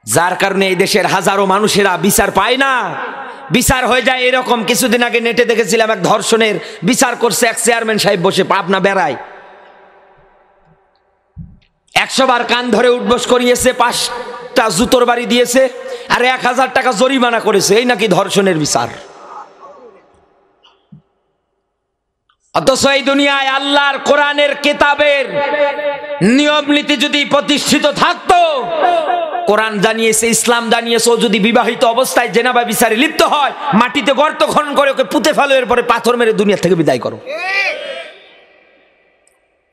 যার কারণে এই দেশের হাজারো মানুষেরা বিচার পায় না, বিচার হয়ে যায় এরকম। কিছুদিন আগে নেটে দেখেছিলাম এক ধর্ষণের বিচার করছে এক চেয়ারম্যান সাহেব বসে, পাবনা বেড়ায় 100 বার কান ধরে উঠবোস করিয়েছে, 5টা জুতোর বাড়ি দিয়েছে, আর 1000 টাকা জরিমানা করেছে। এই নাকি ধর্ষণের বিচার। অথচ এই দুনিয়ায় আল্লাহর কোরআনের কিতাবের নিয়ম নীতি যদি প্রতিষ্ঠিত থাকতো, কোরআন জানিয়েছে, ইসলাম জানিয়েছে, ও যদি বিবাহিত অবস্থায় জেনাবা বিচারে লিপ্ত হয়, মাটিতে গর্ত খনন করে ওকে পুঁতে ফেলো, এরপরে পাথর মেরে দুনিয়া থেকে বিদায় করো।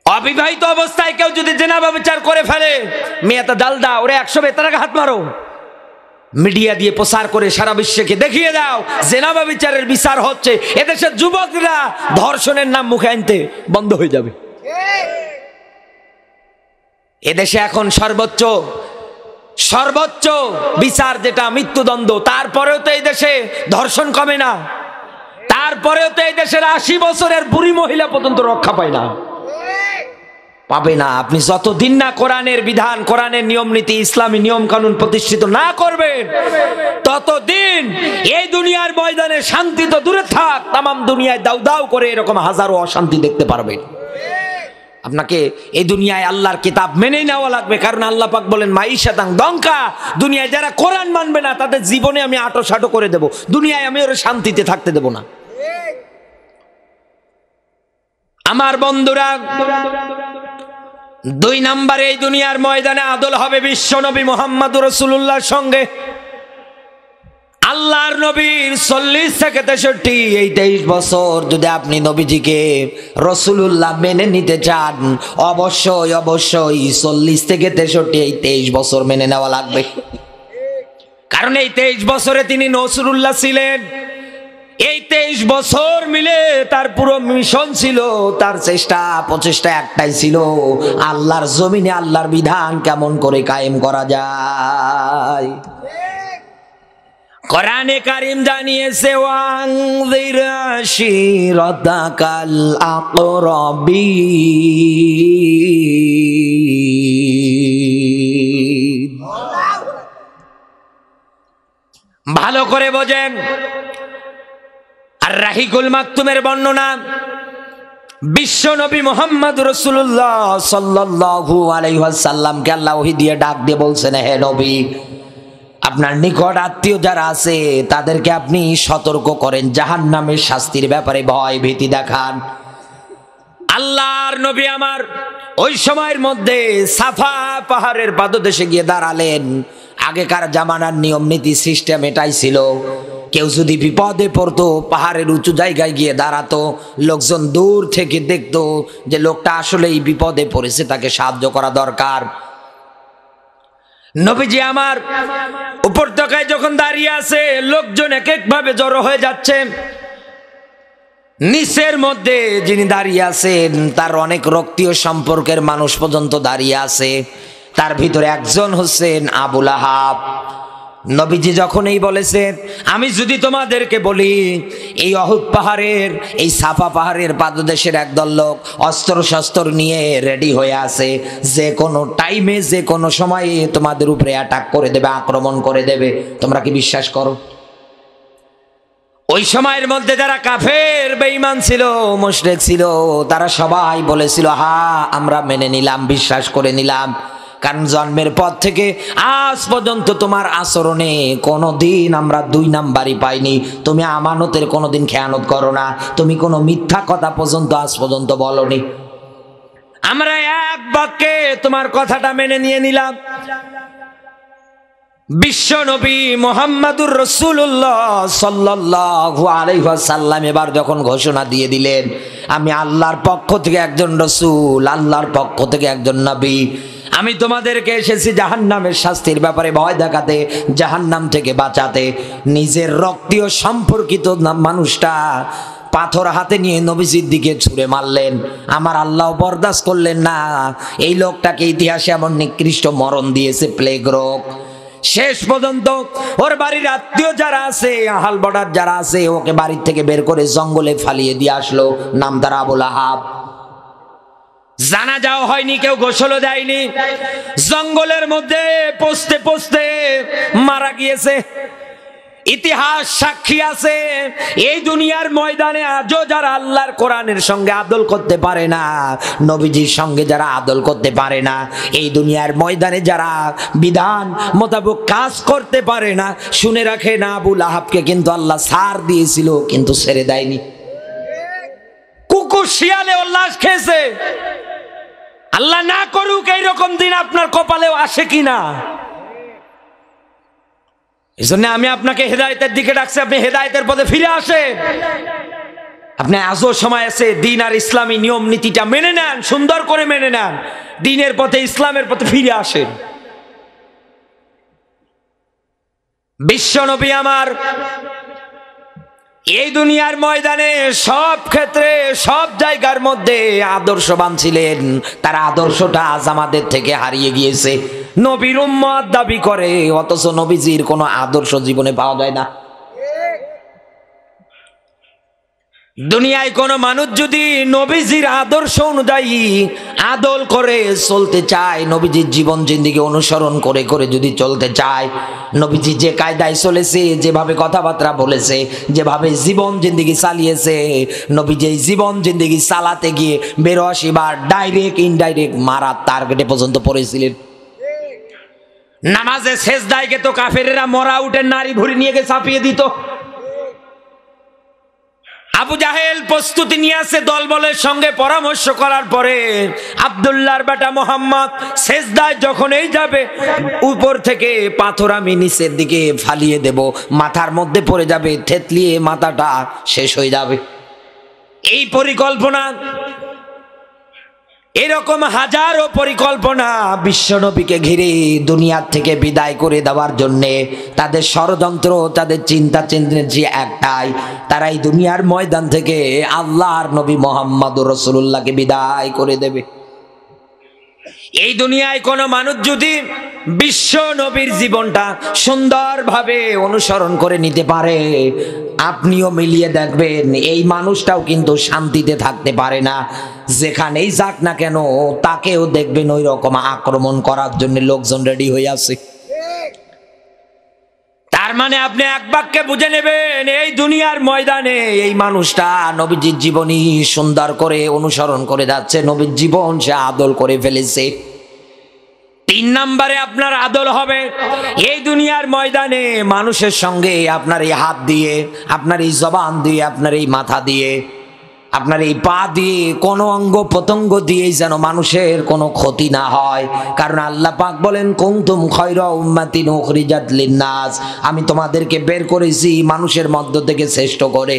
অবিবাহিত অবস্থায় কেউ যদি জেনাবা বিচার করে ফেলে, মেয়েটা ডাল দাও, ওরে 100 বেতারাকে হাত মারো, মিডিয়া দিয়ে প্রচার করে সারা বিশ্বকে দেখিয়ে দাও জেনাবা বিচারের বিচার হচ্ছে। এদেশের যুবকরা ধর্ষণের নাম মুখে আনতে বন্ধ হয়ে যাবে। এদেশে এখন সর্বোচ্চ বিচার যেটা মৃত্যুদণ্ড, তারপরেও তো এই দেশে ধর্ষণ কমে না, তারপরেও তো এই দেশের 80 বছরের বুড়ি মহিলা পর্যন্ত রক্ষা পায় না, পাবে না। আপনি যতদিন না কোরআনের বিধান, কোরআনের নিয়ম নীতি, ইসলামী নিয়ম কানুন প্রতিষ্ঠিত না করবেন, ততদিন এই দুনিয়ার ময়দানে শান্তি তো দূরে থাক, তামাম দুনিয়ায় দাউ দাউ করে এরকম হাজারো অশান্তি দেখতে পারবেন। আপনাকে এই দুনিয়ায় আল্লাহর কিতাব মেনে নেওয়া লাগবে, কারণ আল্লাহ পাক বলেন মাইশাতাং দঙ্কা, দুনিয়ায় যারা কোরআন মানবে না তাদের জীবনে আমি আটো সাটো করে দেব, দুনিয়ায় আমি ওরা শান্তিতে থাকতে দেব না। আমার বন্ধুরা, 2 নম্বরে এই দুনিয়ার ময়দানে আদল হবে বিশ্ব নবী মুহাম্মদুর রাসূলুল্লাহর সঙ্গে। আল্লাহর নবীর 40 থেকে 63 এই 23 বছর যদি আপনি নবীজিকে রাসূলুল্লাহ মেনে নিতে চান, অবশ্যই 40 থেকে 63 এই 23 বছর মেনে নেওয়া লাগবে। কারণ এই 23 বছরে তিনি রাসূলুল্লাহ ছিলেন। এই 23 বছর মিলে তার পুরো মিশন ছিল, তার প্রচেষ্টা একটাই ছিল, আল্লাহর জমিনে আল্লাহর বিধান কেমন করে কায়েম করা যায়। কোরআনে কারীম জানিয়েছে ওয়ানযির আশিরাতাকাল আকরাবিন। ভালো করে বোঝেন। আর রাহিকুল মাকতুমের বর্ণনা, বিশ্ব নবী মুহাম্মদুর রাসূলুল্লাহ সাল্লাল্লাহু আলাইহি ওয়াসাল্লামকে আল্লাহ ওহী দিয়ে ডাক দিয়ে বলছেন, হে নবী, আপনার নিকট আত্মীয় যারা আছে তাদেরকে আপনি সতর্ক করেন, জাহান্নামের শাস্তির ব্যাপারে ভয় ভীতি দেখান। আল্লাহর নবী আমার ওই সময়ের মধ্যে সাফা পাহাড়ের পাদদেশে গিয়ে দাঁড়ালেন। আগেকার জামানার নিয়ম নীতি সিস্টেম এটাই ছিল, কেউ যদি বিপদে পড়তো পাহাড়ের উঁচু জায়গায় গিয়ে দাঁড়াতো, লোকজন দূর থেকে দেখতো যে লোকটা আসলেই বিপদে পড়েছে, তাকে সাহায্য করা দরকার। নবীজি আমার উপত্যকায় যখন দাঁড়িয়ে আছে, লোকজন এক এক ভাবে জড়ো হয়ে যাচ্ছে। নিচের মধ্যে যিনি দাঁড়িয়ে আছেন তার অনেক রক্তীয় সম্পর্কের মানুষ পর্যন্ত দাঁড়িয়ে আছে, তার ভিতরে একজন হচ্ছেন আবু লাহাব। নবীজি যখন এই বলেছেন, আমি যদি তোমাদেরকে বলি এই অহুদ পাহাড়ের, এই সাফা পাহাড়ের পাদদেশের একদল লোক অস্ত্র শস্ত্র নিয়ে রেডি হয়ে আছে, যে কোনো টাইমে যে কোনো সময়ে তোমাদের উপরে অ্যাটাক করে দেবে, আক্রমণ করে দেবে, তোমরা কি বিশ্বাস করো? ওই সময়ের মধ্যে যারা কাফের বেঈমান ছিল, মুশরিক ছিল, তারা সবাই বলেছিল হ্যাঁ আমরা মেনে নিলাম, বিশ্বাস করে নিলাম। কারণ জন্মের পর থেকে আজ পর্যন্ত তোমার আচরণে কোনোদিন আমরা 2 নাম্বারই পাইনি। তুমি আমানতের কোনোদিন খেয়ানত করো না, তুমি কোনো মিথ্যা কথা পর্যন্ত আজ পর্যন্ত বলনি। আমরা এক বাক্যে তোমার কথাটা মেনে নিয়ে নিলাম। বিশ্ব নবী মুহাম্মদুর রাসূলুল্লাহ সাল্লাল্লাহু আলাইহি ওয়াসাল্লাম এবার যখন ঘোষণা দিয়ে দিলেন, আমি আল্লাহর পক্ষ থেকে একজন রাসূল, আল্লাহর পক্ষ থেকে একজন নবী, আমি তোমাদেরকে এসেছি জাহান্নামের শাস্তির ব্যাপারে ভয় দেখাতে, জাহান্নাম থেকে বাঁচাতে। নিজের রক্তীয় সম্পর্কিত মানুষটা পাথর হাতে নিয়ে নবীজির দিকে ছুঁড়ে মারলেন। আমার আল্লাহ বরদাস্ত করলেন না। এই লোকটাকে ইতিহাসে এমন নিকৃষ্ট মরণ দিয়েছে, প্লেগ রোগ। শেষ পর্যন্ত ওর বাড়ির আত্মীয় যারা আছে, আহাল বর্ডার যারা আছে, ওকে বাড়ির থেকে বের করে জঙ্গলে ফালিয়ে দিয়ে আসলো, নাম তার আবু লাহাব। জানাজাও হয়নি, কেউ গোসলও দেয়নি, জঙ্গলের মধ্যে পচতে পচতে মারা গিয়েছে। ইতিহাস সাক্ষী আছে, এই দুনিয়ার ময়দানে আজও যারা আল্লাহর কোরআনের সঙ্গে আদল করতে পারে না, নবীজির সঙ্গে যারা আদল করতে পারে না, এই দুনিয়ার ময়দানে যারা বিধান মোতাবেক কাজ করতে পারে না, শুনে রাখে না, আবু লাহাবকে কিন্তু আল্লাহ ছাড় দিয়েছিল, কিন্তু ছেড়ে দেয়নি। কুকুর শিয়ালে ওর লাশ খেয়েছে। আল্লাহ না করুক এইরকম দিন আপনার কপালেও আসে কিনা। এই জন্য আমি আপনাকে হেদায়েতের দিকে ডাকছি, আপনি হেদায়েতের পথে ফিরে আসেন। আপনি আজও সময় আছে, দিন আর ইসলামী নিয়ম নীতিটা মেনে নেন, সুন্দর করে মেনে নেন, দিনের পথে ইসলামের পথে ফিরে আসেন। বিশ্ব নবী আমার এই দুনিয়ার ময়দানে সব ক্ষেত্রে সব জায়গার মধ্যে আদর্শবান ছিলেন। তার আদর্শটা আজ আমাদের থেকে হারিয়ে গিয়েছে। নবীর উম্মত দাবি করে, অথচ নবীজির কোনো আদর্শ জীবনে পাওয়া যায় না। দুনিয়ায় কোনো মানুষ যদি নবীজির আদর্শ অনুযায়ী আদল করে চলতে চায়, নবীজির জীবন জিন্দেগি অনুসরণ করে করে যদি চলতে চায়, নবীজি যে কায়দায় চলেছে, যেভাবে কথাবার্তা বলেছে, যেভাবে জীবন জিন্দেগি চালিয়েছে, নবীজি এই জীবন জিন্দেগি চালাতে গিয়ে 82 বার ডাইরেক্ট ইনডাইরেক্ট মারার টার্গেটে পর্যন্ত পড়েছিলেন। নামাজে সেজদায় তো কাফেরেরা মরা উঠে নারী ভুড়ি নিয়ে গিয়ে চাপিয়ে দিত। আবু জাহেল প্রস্তুতি নিয়ে আসে, দলবলের সঙ্গে পরামর্শ করার পরে আব্দুল্লাহর বেটা মোহাম্মদ সেজদায় যখন এই যাবে, উপর থেকে পাথর আমি নিচের দিকে ফালিয়ে দেব, মাথার মধ্যে পড়ে যাবে, থেতলিয়ে মাথাটা শেষ হয়ে যাবে। এই পরিকল্পনা, এরকম হাজারো পরিকল্পনা বিশ্বনবীকে ঘিরে দুনিয়ার থেকে বিদায় করে দেওয়ার জন্যে তাদের ষড়যন্ত্র, তাদের চিন্তা যে একটাই, তারা এই দুনিয়ার ময়দান থেকে আল্লাহর নবী মুহাম্মদুর রাসূলুল্লাহকে বিদায় করে দেবে। এই দুনিয়ায় কোনো মানুষ যদি বিশ্ব নবীর জীবনটা সুন্দরভাবে অনুসরণ করে নিতে পারে, আপনিও মিলিয়ে দেখবেন এই মানুষটাও কিন্তু শান্তিতে থাকতে পারে না। যেখানেই যাক না কেন, তাকেও দেখবেন ওই রকম আক্রমণ করার জন্য লোকজন রেডি হয়ে আছে। তার মানে আপনি এক বাক্যে বুঝে নেবেন, এই দুনিয়ার ময়দানে এই মানুষটা নবীজির জীবনী সুন্দর করে অনুসরণ করে যাচ্ছে, নবীর জীবন সে আদল করে ফেলেছে। 3 নম্বরে আপনার আদল হবে এই দুনিয়ার ময়দানে মানুষের সঙ্গে আপনার এই হাত দিয়ে, আপনার এই জবান দিয়ে, আপনার এই মাথা দিয়ে, আপনার এই পা দিয়ে, কোনো অঙ্গ প্রত্যঙ্গ দিয়েই যেন মানুষের কোনো ক্ষতি না হয়। কারণ আল্লাহ পাক বলেন, কুনতুম খায়রা উম্মাতিন উখরিজাত লিন্নাস, আমি তোমাদেরকে বের করেছি মানুষের মধ্য থেকে শ্রেষ্ঠ করে।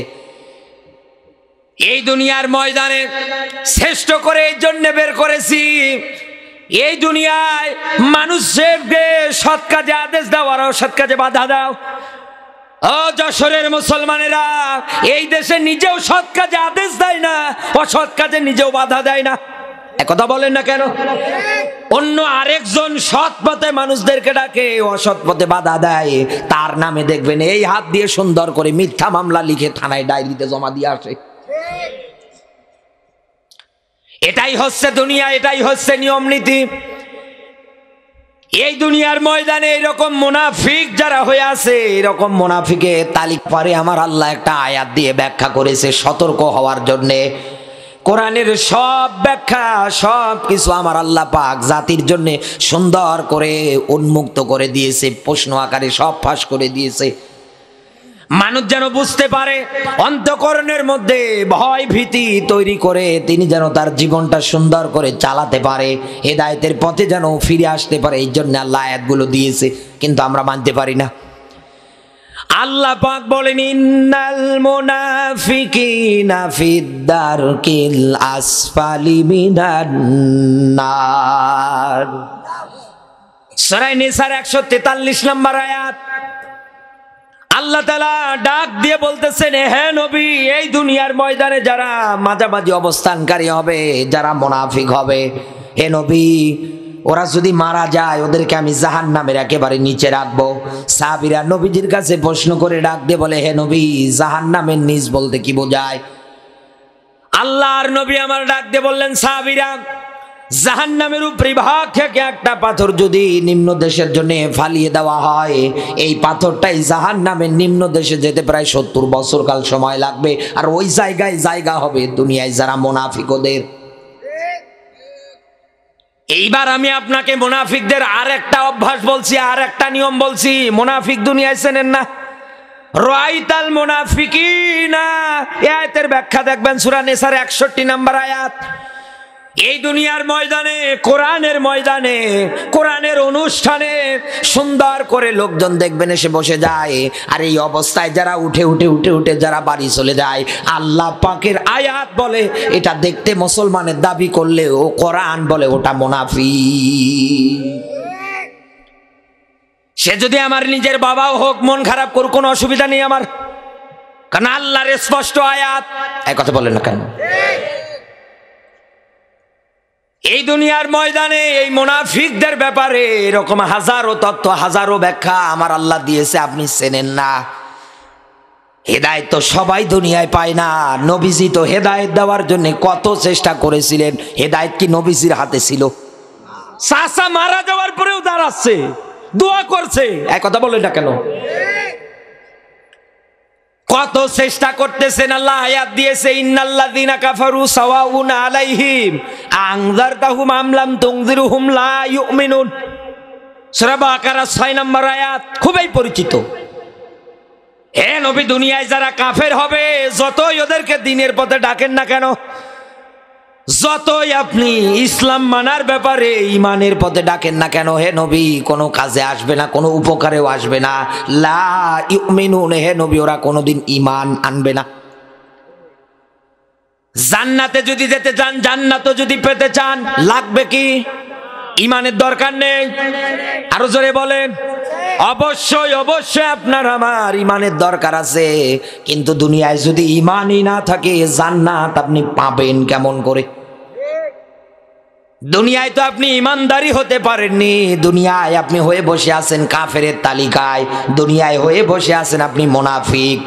এই দুনিয়ার ময়দানে শ্রেষ্ঠ করে এই জন্য বের করেছি, এই দুনিয়ায় মানুষকে সৎ কাজে আদেশ দাও আর অসৎ কাজে বাধা দাও। ও যশোরের মুসলমানেরা, এই দেশে নিজেও সৎ কাজে আদেশ দেয় না, অসৎ কাজে নিজেও বাধা দেয় না। একথা বলেন না কেন? অন্য আরেকজন সৎ পথে মানুষদেরকে ডাকে, অসৎ পথে বাধা দেয়, তার নামে দেখবেন এই হাত দিয়ে সুন্দর করে মিথ্যা মামলা লিখে থানায় ডায়েরিতে জমা দিয়ে আসে। এটাই হচ্ছে দুনিয়া, এটাই হচ্ছে নিয়ম নীতি। এই দুনিয়ার ময়দানে এরকম মুনাফিক যারা হয়ে আছে, এরকম মুনাফিকের তালিকা পরে আমার আল্লাহ একটা আয়াত দিয়ে ব্যাখ্যা করেছে সতর্ক হওয়ার জন্যে। কোরআনের সব ব্যাখ্যা, সব কিছু আমার আল্লাহ পাক জাতির জন্য সুন্দর করে উন্মুক্ত করে দিয়েছে, প্রশ্ন আকারে সব ফাঁস করে দিয়েছে। মানুষ যেন বুঝতে পারে, অন্তঃকরণের মধ্যে ভয় ভীতি তৈরি করে তিনি যেন তার জীবনটা সুন্দর করে চালাতে পারে, হেদায়েতের পথে যেন ফিরে আসতে পারে। এই জন্য আল্লাহ আয়াতগুলো দিয়েছে, কিন্তু আমরা মানতে পারি না। আল্লাহ পাক বলেন, ইন্নাল মুনাফিকিনা ফিদ-দারকিল আসফালি মিনান নার। সূরা নিসার 143 নম্বর আয়াত। আল্লাহ তাআলা ডাক দিয়ে বলতেছেন, হে নবী, এই দুনিয়ার ময়দানে যারা মাঝামাঝি অবস্থানকারী হবে, যারা মুনাফিক হবে, হে নবী, ওরা যদি মারা যায় ওদেরকে আমি জাহান্নামের একেবারে নিচে রাখবো। সাহাবীরা নবীজির কাছে প্রশ্ন করে ডাক দিয়ে বলে, হে নবী, জাহান্নামের নিচ বলতে কি বোঝায়? আল্লাহর নবী আমার ডাক দিয়ে বললেন, সাহাবীরা, জাহান্নামের উপরি ভাগ থেকে একটা পাথর যদি নিম্ন দেশের জন্য ফালিয়ে দেওয়া হয়, এই পাথরটাই জাহান্নামের নিম্ন দেশে যেতে প্রায় 70 বছর কাল সময় লাগবে। আর ওই জায়গায় জায়গা হবে দুনিয়ায় যারা মুনাফিকদের। এইবার আমি আপনাকে মুনাফিকদের আর একটা অভ্যাস বলছি, আর একটা নিয়ম বলছি। মুনাফিক দুনিয়ায় চেনেন না? রাইতাল মুনাফিকিনা, এই আয়াতের ব্যাখ্যা দেখবেন সূরা নিসার 61 নম্বর আয়াত। এই দুনিয়ার ময়দানে, কোরআনের ময়দানে, কোরআনের অনুষ্ঠানে সুন্দর করে লোকজন দেখবেন এসে বসে যায়, আর এই অবস্থায় যারা উঠে উঠে উঠে উঠে যারা বাড়ি চলে যায়, আল্লাহ পাকের আয়াত বলে এটা দেখতে মুসলমানের দাবি করলেও কোরআন বলে ওটা মুনাফিক। সে যদি আমার নিজের বাবাও হোক, মন খারাপ করুক, কোনো অসুবিধা নেই আমার, কারণ আল্লাহর স্পষ্ট আয়াত। এক কথা বলেন না কেন? এই দুনিয়ার ময়দানে এই মুনাফিকদের ব্যাপারে এরকম হাজারো তত্ত্ব, হাজারো ব্যাখ্যা আমার আল্লাহ দিয়েছে, আপনি চেনেন না। হেদায়েত তো সবাই দুনিয়ায় পায় না। নবীজি তো হেদায়েত দেওয়ার জন্য কত চেষ্টা করেছিলেন, হেদায়েত কি নবীজির হাতে ছিল? চাচা মারা যাওয়ার পরেও দাঁড়াচ্ছে, দোয়া করছে। এক কথা বলেন না কেন? কত চেষ্টা করতেছেন, আল্লাহ আয়াত দিয়েছে, ইন্নাল্লাযীনা কাফারু সাওয়াউন আলাইহিম আনযারতাহুম আম লাম তুনযিরহুম লা ইউমিনুন। সূরা বাকারা 6 নম্বর আয়াত, খুবই পরিচিত। হে নবী, দুনিয়ায় যারা কাফের হবে, যতই ওদেরকে দ্বীনের পথে ডাকেন না কেন, যতই আপনি ইসলাম মানার ব্যাপারে ইমানের পথে ডাকেন না কেন, হে নবী কোনো কাজে আসবে না, কোনো উপকারেও আসবে না। লা ইউমিনুন, হে নবী ওরা কোনোদিন ইমান আনবে না। জান্নাতে যদি যেতে চান, জান্নাতও যদি পেতে চান, লাগবে কি? ইমানের দরকার নেই? আরো জোরে বলেন। অবশ্যই অবশ্যই আপনার আমার ইমানের দরকার আছে, কিন্তু দুনিয়ায় যদি ইমানই না থাকে জান্নাত আপনি পাবেন কেমন করে? দুনিয়ায় তো আপনি ইমানদারি হতে পারেননি, দুনিয়ায় আপনি হয়ে বসে আছেন কাফেরের তালিকায়, দুনিয়ায় হয়ে বসে আছেন আপনি মুনাফিক।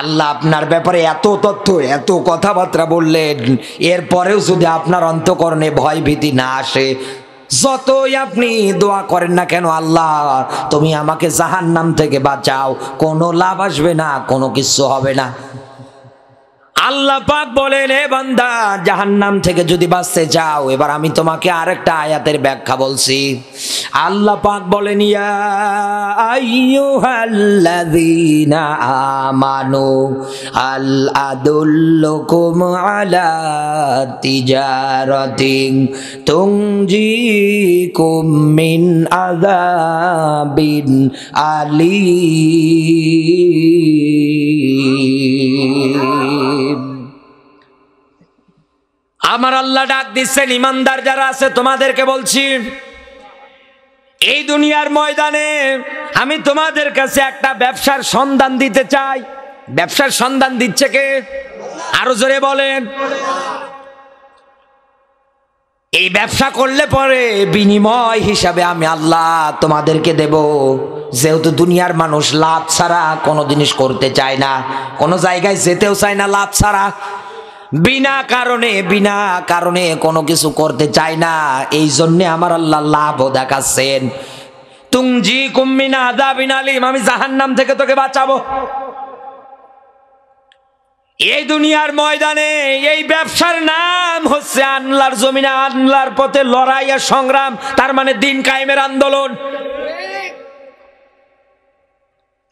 আল্লাহ আপনার ব্যাপারে এত তথ্য, এত কথাবার্তা বললেন, এরপরেও যদি আপনার অন্তঃকরণে ভয় ভীতি না আসে, যতই আপনি দোয়া করেন না কেন, আল্লাহ তুমি আমাকে জাহান্নাম থেকে বাঁচাও, কোনো লাভ আসবে না, কোনো কিছু হবে না। আল্লাহ পাক বলেন, হে বান্দা, জাহান্নাম থেকে যদি বাঁচতে চাও, এবার আমি তোমাকে আরেকটা আয়াতের ব্যাখ্যা বলছি। আল্লাহ পাক বলেন, ইয়া আইয়ুহাল্লাযীনা আমানু আল আদুল্লুকুম আলা তিজারাতিন তুনজিকুম মিন আযাবিন আলীম। আমার আল্লাহ ডাক দিচ্ছেন, ইমানদার যারা আছে তোমাদেরকে বলছি, এই দুনিয়ার ময়দানে আমি তোমাদের কাছে একটা ব্যবসার সন্ধান দিতে চাই। ব্যবসার সন্ধান দিচ্ছে কে? আরো জোরে বলেন। এই ব্যবসা করলে পরে বিনিময় হিসাবে আমি আল্লাহ তোমাদেরকে দেব। যেহেতু দুনিয়ার মানুষ লাভ ছাড়া কোনো জিনিস করতে চায় না, কোনো জায়গায় যেতেও চায় না লাভ ছাড়া, বিনা কারণে কোনো কিছু করতে চায় না, এই জন্য আমার আল্লাহ লাভও দেখাচ্ছেন। তুনজিকুম মিন আযাবিন আলীম, আমি জাহান্নাম থেকে তোকে বাঁচাবো। এই দুনিয়ার ময়দানে এই ব্যবসার নাম হচ্ছে আল্লাহর জমিনে আল্লাহর পথে লড়াই আর সংগ্রাম, তার মানে দিন কায়েমের আন্দোলন।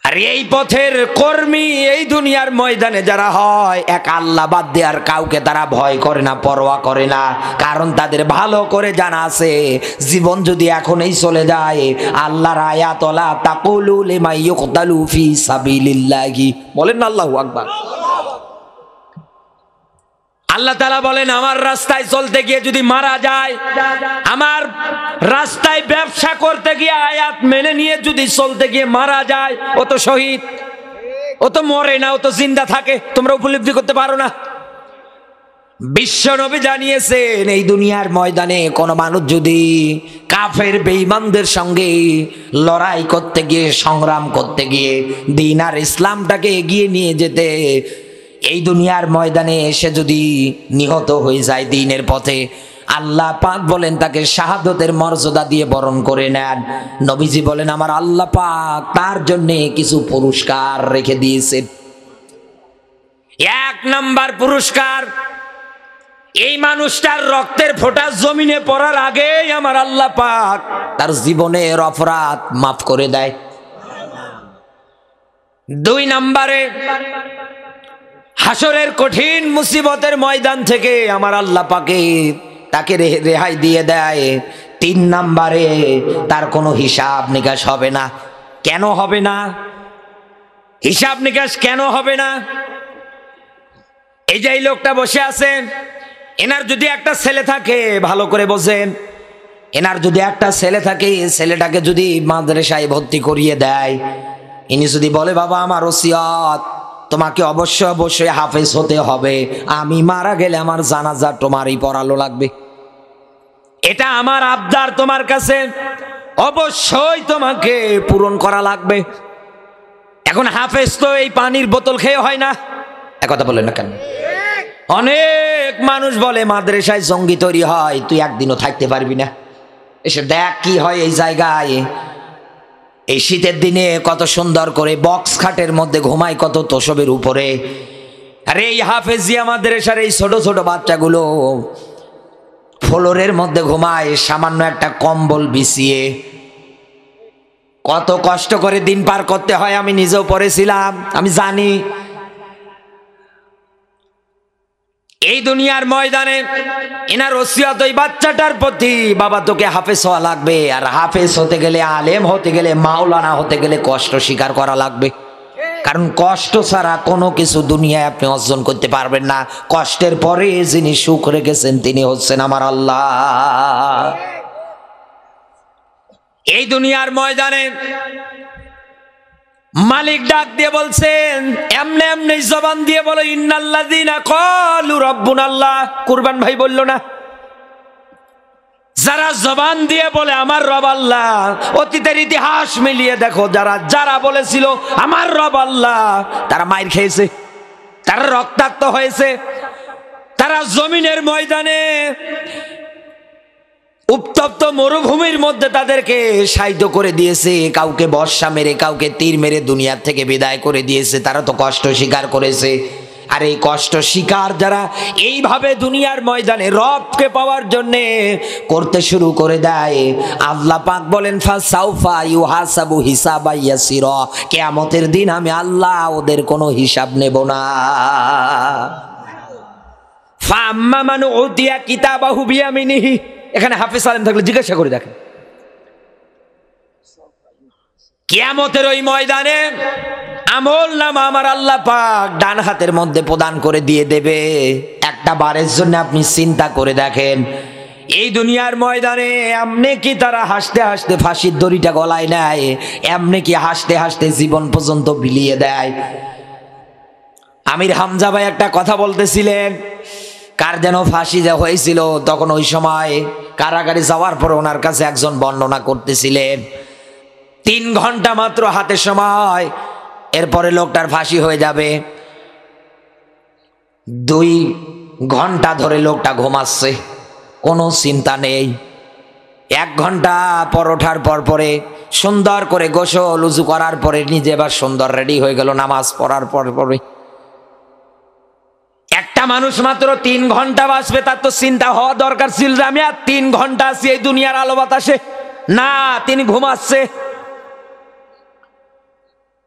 আর এই পথের কর্মী এই দুনিয়ার ময়দানে যারা হয়, এক আল্লাহ বাদ দিয়ে আর কাউকে তারা ভয় করে না, পরোয়া করে না, কারণ তাদের ভালো করে জানা আছে জীবন যদি এখনই চলে যায়, আল্লাহর আয়াত ওয়ালা তাকুলু লিমা ইউকতালু ফি সাবিলিল্লাহি, বলেন না আল্লাহু আকবার। আল্লাহ তাআলা বলেন, আমার রাস্তায় চলতে গিয়ে যদি মারা যায়, আমার রাস্তায় ব্যবসা করতে গিয়ে আয়াত মেনে নিয়ে যদি চলতে গিয়ে মারা যায়, ও তো শহীদ, ও তো মরে না, ও তো জিন্দা থাকে। তোমরা উপলব্ধি করতে পারো না? বিশ্ব নবী জানিয়েছেন, এই দুনিয়ার ময়দানে কোন মানুষ যদি কাফের বেঈমানদের সঙ্গে লড়াই করতে গিয়ে, সংগ্রাম করতে গিয়ে দ্বীন আর ইসলামটাকে এগিয়ে নিয়ে যেতে এই দুনিয়ার ময়দানে এসে যদি নিহত হয়ে যায় দ্বীনের পথে, আল্লাহ পাক বলেন তাকে শাহাদতের মর্যাদা দিয়ে বরণ করে নেন। নবীজি বলেন আমার আল্লাহ পাক তার জন্য কিছু পুরস্কার রেখে দিয়েছেন। এক নাম্বার পুরস্কার, এই মানুষটার রক্তের ফোঁটা জমিনে পড়ার আগেই আমার আল্লাহ পাক তার জীবনের অপরাধ মাফ করে দেয়। দুই নাম্বারে, হাসরের কঠিন মুসিবতের ময়দান থেকে আমার আল্লাহ পাকে তাকে রেহাই দিয়ে দেয়। তিন নাম্বারে, তার কোনো হিসাব নিকাশ হবে না। কেন হবে না? হিসাব নিকাশ কেন হবে না? এই যে এই লোকটা বসে আছেন, এনার যদি একটা ছেলে থাকে, ভালো করে বোঝেন, এনার যদি একটা ছেলে থাকে, ছেলেটাকে যদি মাদ্রাসায় ভর্তি করিয়ে দেয়, ইনি যদি বলে বাবা আমার ওসিয়ত তোমাকে অবশ্যই অবশ্যই হাফেজ হতে হবে, আমি মারা গেলে আমার জানাজা তোমারই পড়ালো লাগবে, এটা আমার আবদার তোমার কাছে, অবশ্যই তোমাকে পূরণ করা লাগবে। এখন হাফেজ তো এই পানির বোতল খেয়ে হয় না, একথা বলেন না কেন? অনেক মানুষ বলে মাদ্রাসায় জঙ্গি তৈরি হয়, তুই একদিনও থাকতে পারবি না, এসে দেখ কি হয় এই জায়গায়। এই শীতের দিনে কত সুন্দর করে বক্স খাটের মধ্যে ঘুমায় কত তোষবের উপরে, আর এই হাফেজিয়া মাদ্রাসার এই ছোট ছোট বাচ্চাগুলো ফ্লোরের মধ্যে ঘুমায় সামান্য একটা কম্বল বিছিয়ে। কত কষ্ট করে দিন পার করতে হয় আমি নিজেও পড়েছিলাম, আমি জানি। এই দুনিয়ার ময়দানে এনার ওসিয়ত ওই বাচ্চাটার প্রতি, বাবা তোকে হাফেজ হওয়া লাগবে, আর হাফেজ হতে গেলে, আলেম হতে গেলে, মাওলানা হতে গেলে কষ্ট স্বীকার করা লাগবে। কারণ কষ্ট ছাড়া কোনো কিছু দুনিয়ায় আপনি অর্জন করতে পারবেন না। কষ্টের পরে যিনি সুখ রেখেছেন তিনি হচ্ছেন আমার আল্লাহ। এই দুনিয়ার ময়দানে মালিক ডাক দিয়ে বলছেন, এমনে এমনি জবান দিয়ে বলো, ইন্নাল্লাযীনা ক্বালু রাব্বুনাল্লাহ। কুরবান ভাই বলল না, যারা জবান দিয়ে বলে আমার রব আল্লাহ, অতীতের ইতিহাস মিলিয়ে দেখো, যারা বলেছিল আমার রব আল্লাহ, তারা মাইর খেয়েছে, তারা রক্তাক্ত হয়েছে, তারা জমিনের ময়দানে উত্তপ্ত মরুভূমির মধ্যে তাদেরকে সাইদ করে দিয়েছে, কাউকে বর্ষা মেরে, কাউকে তীর মেরে দুনিয়ার থেকে বিদায় করে দিয়েছে। তারা তো কষ্ট স্বীকার করেছে। আর এই কষ্ট স্বীকার যারা এইভাবে দুনিয়ার ময়দানে রবকে পাওয়ার জন্য করতে শুরু করে দেয়, আল্লাহ পাক বলেন ফাসাউফা ইউহাসাবু হিসাবা ইয়াসিরা, কিয়ামতের দিন আমি আল্লাহ ওদের কোনো হিসাব নেব না। ফাম্মা মান উতিয়া কিতাবাহু বিয়ামিনিহি, এখানে হাফেজ আলেম থাকলে জিজ্ঞাসা করে দেখেন, কিয়ামতের ওই ময়দানে আমল নামা আমার আল্লাহ পাক ডান হাতের মধ্যে প্রদান করে দিয়ে দেবে। একটা বারের জন্য আপনি চিন্তা করে দেখেন, এই দুনিয়ার ময়দানে এমনি কি তারা হাসতে হাসতে ফাঁসির দড়িটা গলায় নেয়, এমনি কি হাসতে হাসতে জীবন পর্যন্ত বিলিয়ে দেয়। আমির হামজা ভাই একটা কথা বলতেছিলেন, কার যেন ফাঁসি যা হয়েছিল, তখন ওই সময় কারাগারে যাওয়ার পর ওনার কাছে একজন বর্ণনা করতেছিলেন, 3 ঘন্টা মাত্র হাতে সময়, এরপরে লোকটার ফাঁসি হয়ে যাবে। 2 ঘন্টা ধরে লোকটা ঘুমাচ্ছে, কোনো চিন্তা নেই। 1 ঘন্টা পর ওঠার পরে সুন্দর করে গোসল উজু করার পরে নিজে এবার সুন্দর রেডি হয়ে গেল নামাজ পড়ার পরে। একটা মানুষ মাত্র 3 ঘন্টা বাঁচবে, তার তো চিন্তা হওয়া দরকার ছিল যে আমি আর 3 ঘন্টা আছি এই দুনিয়ার আলো বাতাসে। না, তিনি ঘুমাচ্ছে।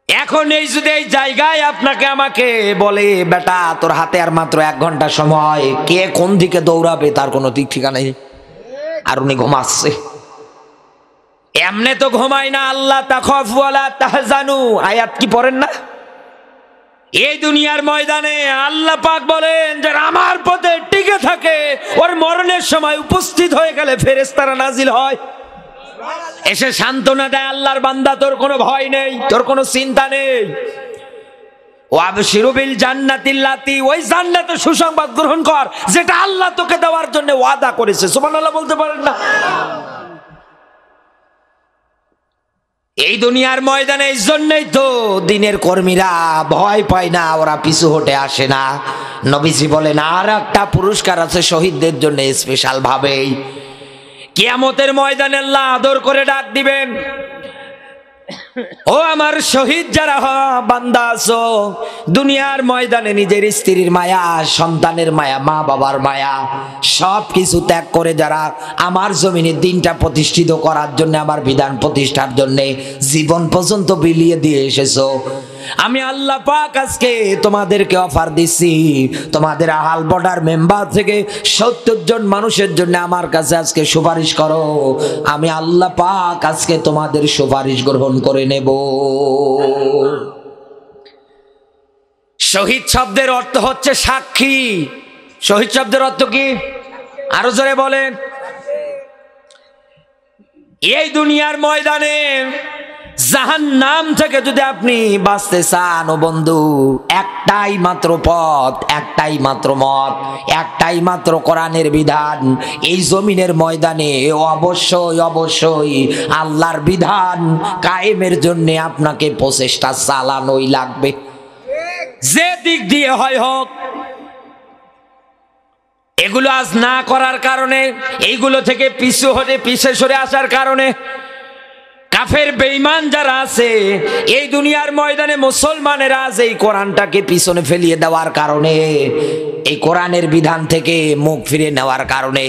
এখন এই যদি এই জায়গায় আপনাকে আমাকে বলে বেটা তোর হাতে আর মাত্র 1 ঘন্টা সময়, কে কোন দিকে দৌড়াবে তার কোনো দিক ঠিকানা নেই, আর উনি ঘুমাচ্ছে। এমনে তো ঘুমায় না, আল্লাহ তাখাফু ওয়ালা তাহজানু আয়াত কি পড়েন না? এই দুনিয়ার ময়দানে আল্লাহ পাক বলেন যারা আমার পথে টিকে থাকে, ওর মরণের সময় উপস্থিত হয়ে গেলে ফেরেশতারা নাজিল হয়, এসে সান্ত্বনা দেয়, আল্লাহর বান্দা তোর কোনো ভয় নেই, তোর কোনো চিন্তা নেই। ওয়াবশিরু বিল জান্নাতিল্লাতি, ওই জান্নাতের সুসংবাদ গ্রহণ কর যেটা আল্লাহ তোকে দেওয়ার জন্য ওয়াদা করেছে। সুবহানাল্লাহ বলতে পারেন না? এই দুনিয়ার ময়দানে এই জন্যই তো দিনের কর্মীরা ভয় পায় না, ওরা পিছু হটে আসে না। নবীজি বলেন আর একটা পুরস্কার আছে শহীদদের জন্য স্পেশাল ভাবেই। কিয়ামতের ময়দানে আল্লাহ আদর করে ডাক দিবেন, ও আমার শহীদ যারা বান্দা আছো, দুনিয়ার ময়দানে নিজের স্ত্রীর মায়া, সন্তানের মায়া, মা বাবার মায়া সব কিছু ত্যাগ করে যারা আমার জমিনে দিনটা প্রতিষ্ঠিত করার জন্য, আমার বিধান প্রতিষ্ঠার জন্য জীবন পর্যন্ত বিলিয়ে দিয়ে এসেছো, আমি আল্লাহ পাক আজকে তোমাদেরকে অফার দিচ্ছি, তোমাদের আহাল বর্ডার মেম্বার থেকে 70 জন মানুষের জন্য আমার কাছে আজকে সুপারিশ করো, আমি আল্লাহ পাক আজকে তোমাদের সুপারিশ গ্রহণ করে নেব। শহীদ শব্দের অর্থ হচ্ছে সাক্ষী। শহীদ শব্দের অর্থ কি? আরো জোরে বলেন। এই দুনিয়ার ময়দানে জাহান্নাম থেকে যদি আপনি বাঁচতে চান ও বন্ধু, একটাই মাত্র পথ, একটাই মাত্র মত, একটাই মাত্র কোরআনের বিধান। এই জমিনের ময়দানে অবশ্যই অবশ্যই আল্লাহর বিধান কায়েমের জন্য আপনাকে প্রচেষ্টা চালানোই লাগবে, যে দিক দিয়ে হয় হোক। এগুলো আজ না করার কারণে, এইগুলো থেকে পিছে সরে আসার কারণে কাফের বেঈমান যারা আছে এই দুনিয়ার ময়দানে, মুসলমানেরা আজ এই কোরআনটাকে পিছনে ফেলিয়ে দেওয়ার কারণে, এই কোরআনের বিধান থেকে মুখ ফিরে নেওয়ার কারণে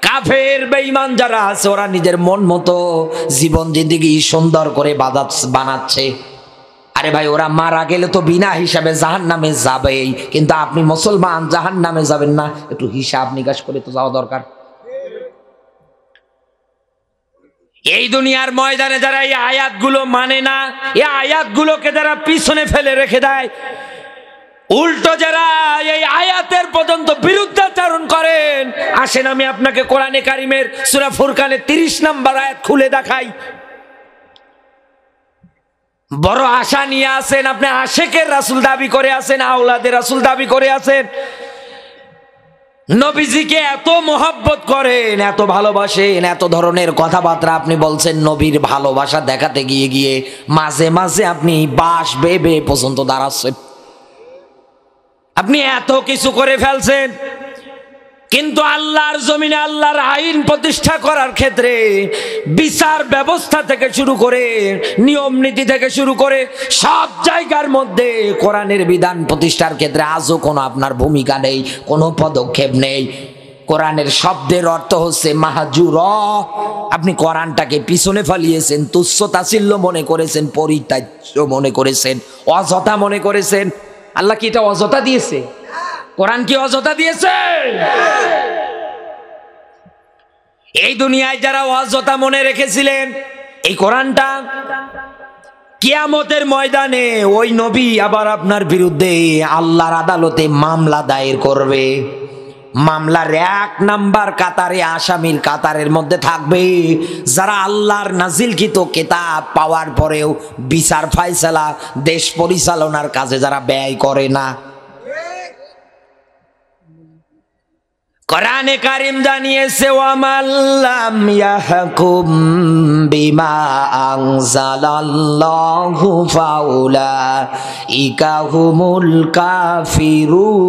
কাফের বেঈমান যারা আছে ওরা নিজের মন মতো জীবন জিন্দেগি সুন্দর করে বানাচ্ছে। আরে ভাই, ওরা মারা গেলে তো বিনা হিসাবে জাহান্নামে যাবেই, কিন্তু আপনি মুসলমান জাহান্নামে যাবেন না, একটু হিসাব নিকাশ করে তো যাওয়া দরকার। এই দুনিয়ার ময়দানে যারা এই আয়াতগুলো মানে না, এই আয়াতগুলোকে যারা পিছনে ফেলে রেখে দেয়, উল্টো যারা এই আয়াতের পর্যন্ত বিরুদ্ধাচরণ করেন, আসেন আমি আপনাকে কোরআনে কারিমের সূরা ফুরকানের 30 নম্বর আয়াত খুলে দেখাই। বড় আশা নিয়ে আসেন, আপনি আশেকের রাসূল দাবি করে আছেন, আওলাদের রাসূল দাবি করে আছেন, নবীজিকে এত মোহাব্বত করেন, এত ভালোবাসেন, এত ধরনের কথাবার্তা আপনি বলছেন, নবীর ভালোবাসা দেখাতে গিয়ে গিয়ে মাঝে মাঝে আপনি বাঁশ বেবে পর্যন্ত দাঁড়াচ্ছেন, আপনি এত কিছু করে ফেলছেন, কিন্তু আল্লাহর জমিনে আল্লাহর আইন প্রতিষ্ঠা করার ক্ষেত্রে বিচার ব্যবস্থা থেকে শুরু করে নিয়ম নীতি থেকে শুরু করে সব জায়গার মধ্যে কোরআনের বিধান প্রতিষ্ঠার ক্ষেত্রে আজও কোনো আপনার ভূমিকা নেই, কোনো পদক্ষেপ নেই। কোরআনের শব্দের অর্থ হচ্ছে মাহাজুর। আপনি কোরআনটাকে পিছনে ফেলিয়েছেন, তুচ্ছ তাচ্ছিল্য মনে করেছেন, পরিত্যাজ্য মনে করেছেন, অযথা মনে করেছেন। আল্লাহ কি এটা অযথা দিয়েছে? কোরআন কি অযথা দিয়েছে? এই দুনিয়ায় যারা অযথা মনে রেখেছিলেন এই কোরআনটা, কিয়ামতের ময়দানে ওই নবী আবার আপনার বিরুদ্ধে আল্লাহর আদালতে মামলা দায়ের করবে। মামলার 1 নাম্বার কাতারে, আসামির কাতারের মধ্যে থাকবে যারা আল্লাহর নাজিলকৃত কিতাব পাওয়ার পরেও বিচার ফায়সালা, দেশ পরিচালনার কাজে যারা ব্যয় করে না। কোরআনে কারিম জানিয়েছে, ওয়ামাল্লাম ইয়াহকুম বিমা আনজালাল্লাহু ফাউলাইকা হুমুল কাফিরুন।